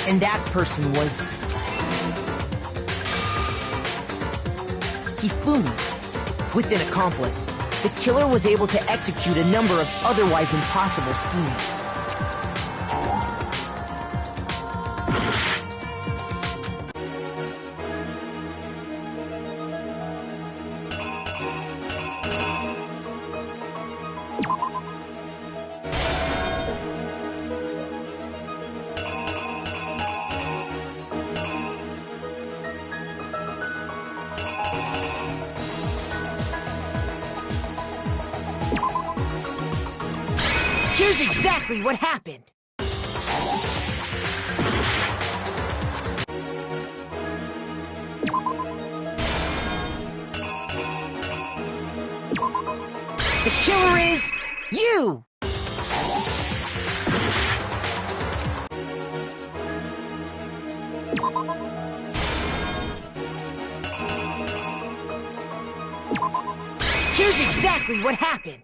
[SPEAKER 8] And that person was... Hifumi. With an accomplice, the killer was able to execute a number of otherwise impossible schemes. Here's exactly what happened. The killer is you! Here's exactly what happened.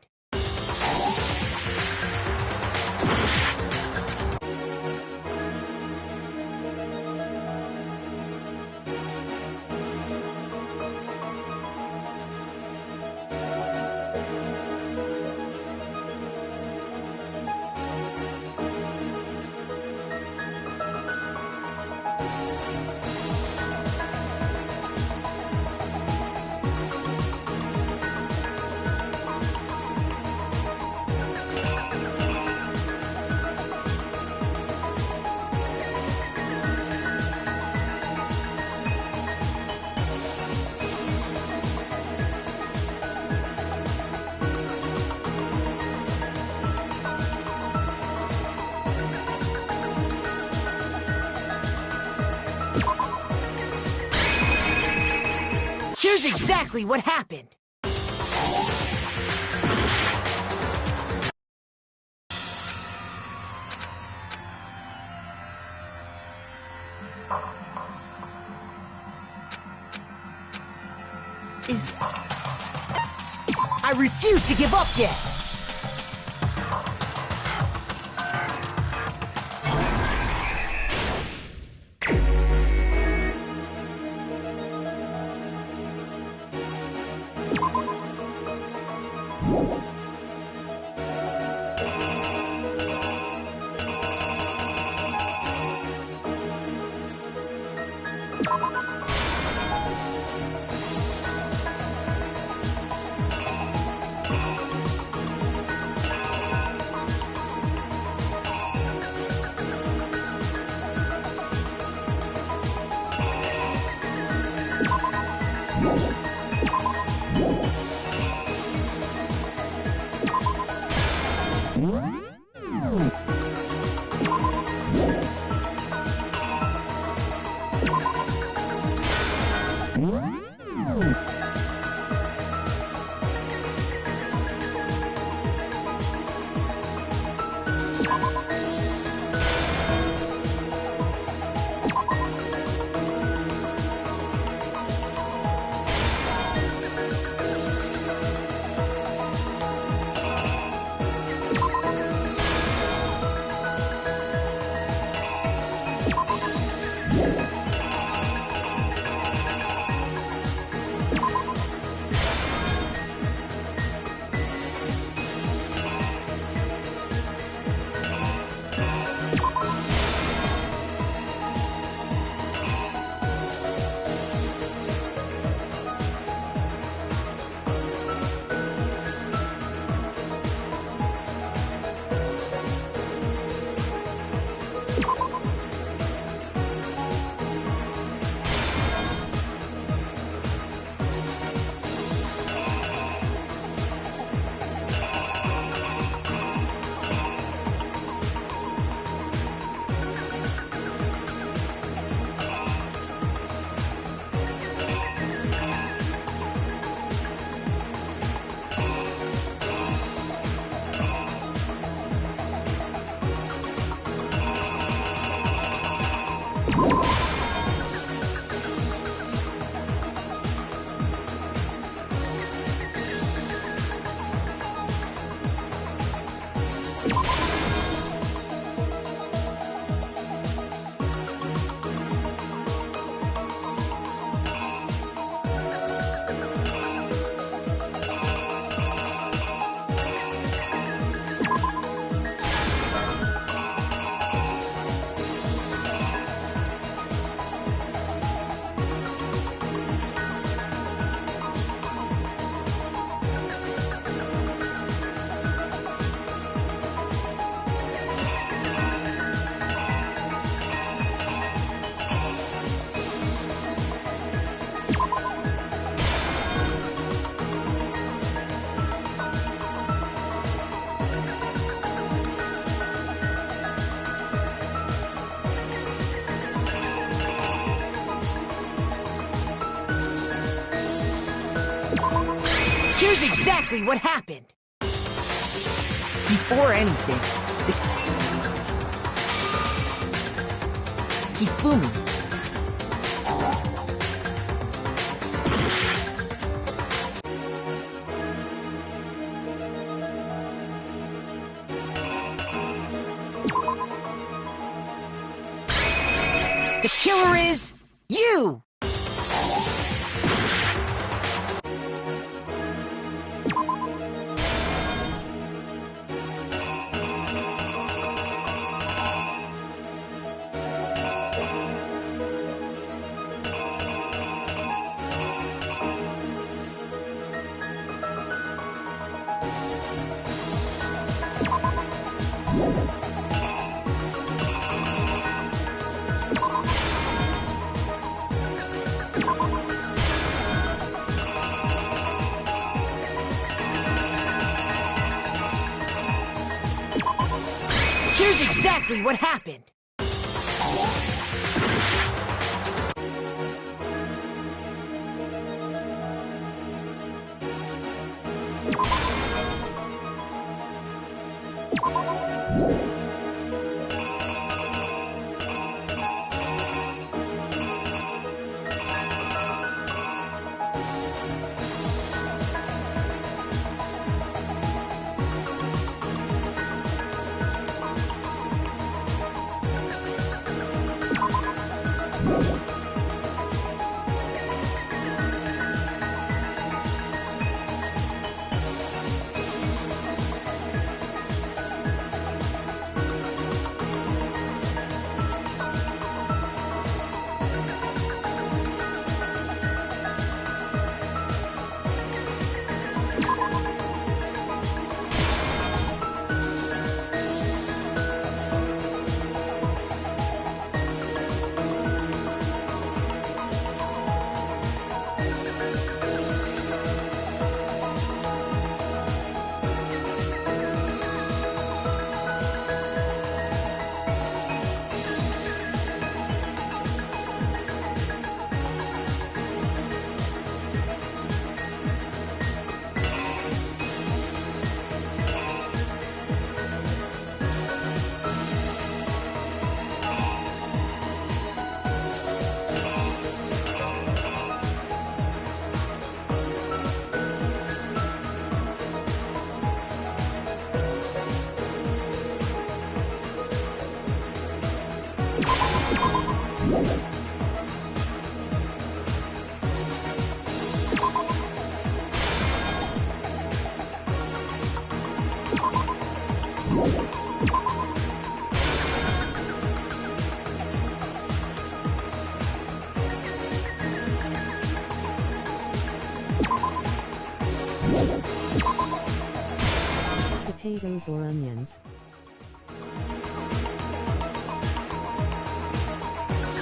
[SPEAKER 8] Here's exactly what happened. I refuse to give up yet. exactly what happened. Before anything, Hifumi. The killer is you! Here's exactly what happened.
[SPEAKER 10] Potatoes or onions?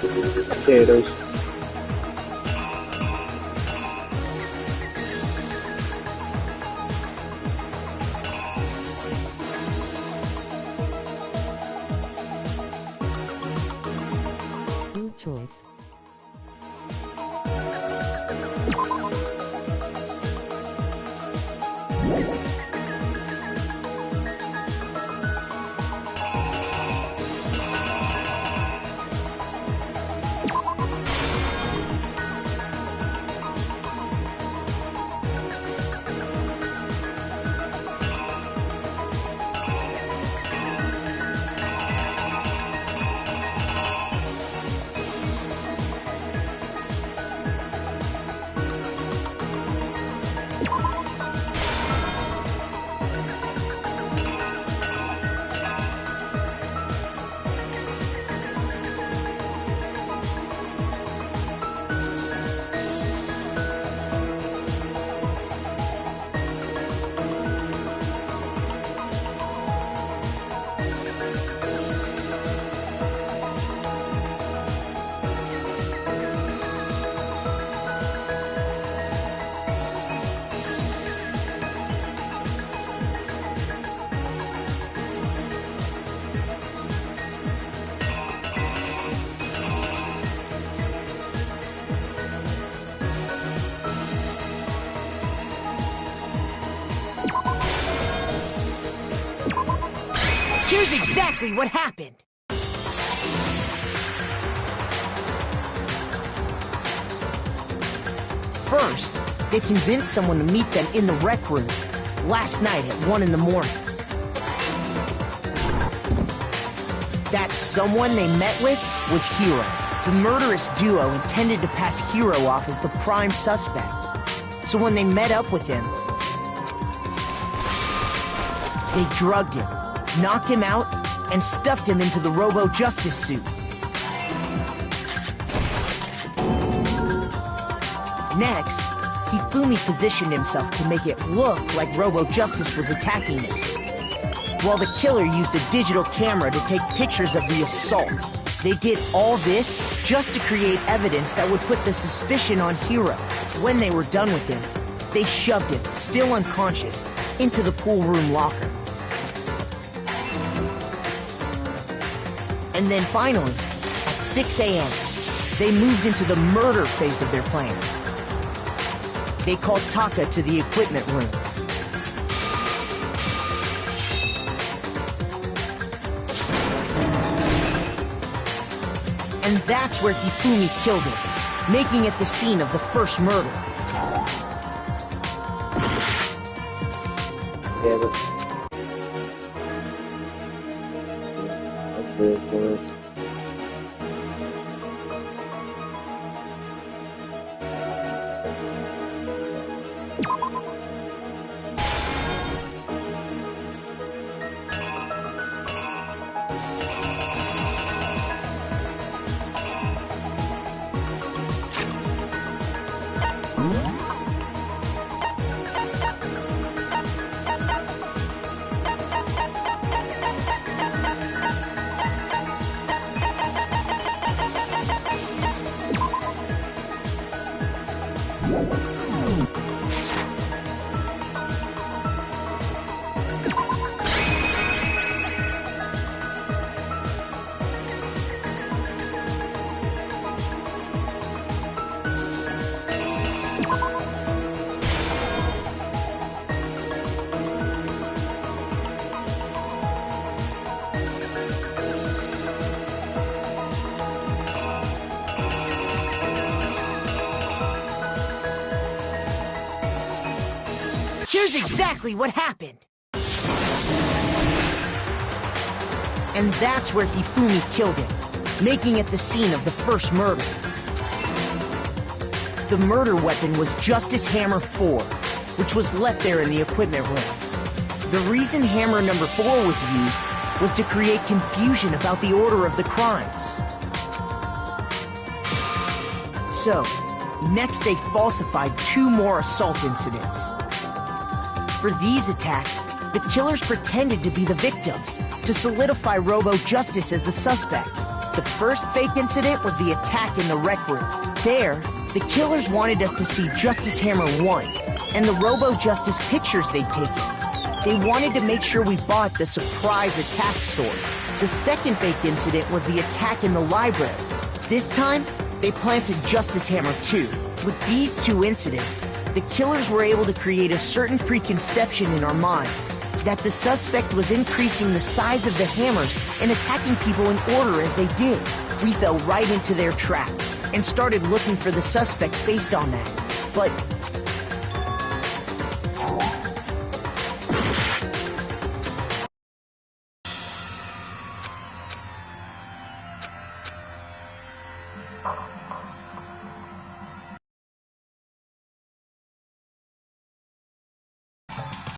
[SPEAKER 4] Potatoes.
[SPEAKER 10] Good choice.
[SPEAKER 8] exactly what happened. First, they convinced someone to meet them in the rec room last night at 1 in the morning. That someone they met with was Hero. The murderous duo intended to pass Hero off as the prime suspect. So when they met up with him, they drugged him, knocked him out, and stuffed him into the Robo-Justice suit. Next, Hifumi positioned himself to make it look like Robo-Justice was attacking him, while the killer used a digital camera to take pictures of the assault. They did all this just to create evidence that would put the suspicion on Hero. When they were done with him, they shoved him, still unconscious, into the pool room locker. And then finally, at 6 a.m., they moved into the murder phase of their plan. They called Taka to the equipment room. And that's where Hifumi killed him, making it the scene of the first murder.
[SPEAKER 4] Damn it. That's this.
[SPEAKER 8] Here's exactly what happened. And that's where Hifumi killed him, making it the scene of the first murder. The murder weapon was Justice Hammer 4, which was left there in the equipment room. The reason Hammer number 4 was used was to create confusion about the order of the crimes. So, next they falsified 2 more assault incidents. For these attacks, the killers pretended to be the victims, to solidify Robo-Justice as the suspect. The first fake incident was the attack in the rec room. There, the killers wanted us to see Justice Hammer 1, and the Robo-Justice pictures they'd taken. They wanted to make sure we bought the surprise attack story. The second fake incident was the attack in the library. This time, they planted Justice Hammer 2. With these 2 incidents, the killers were able to create a certain preconception in our minds that the suspect was increasing the size of the hammers and attacking people in order as they did. We fell right into their trap and started looking for the suspect based on that. But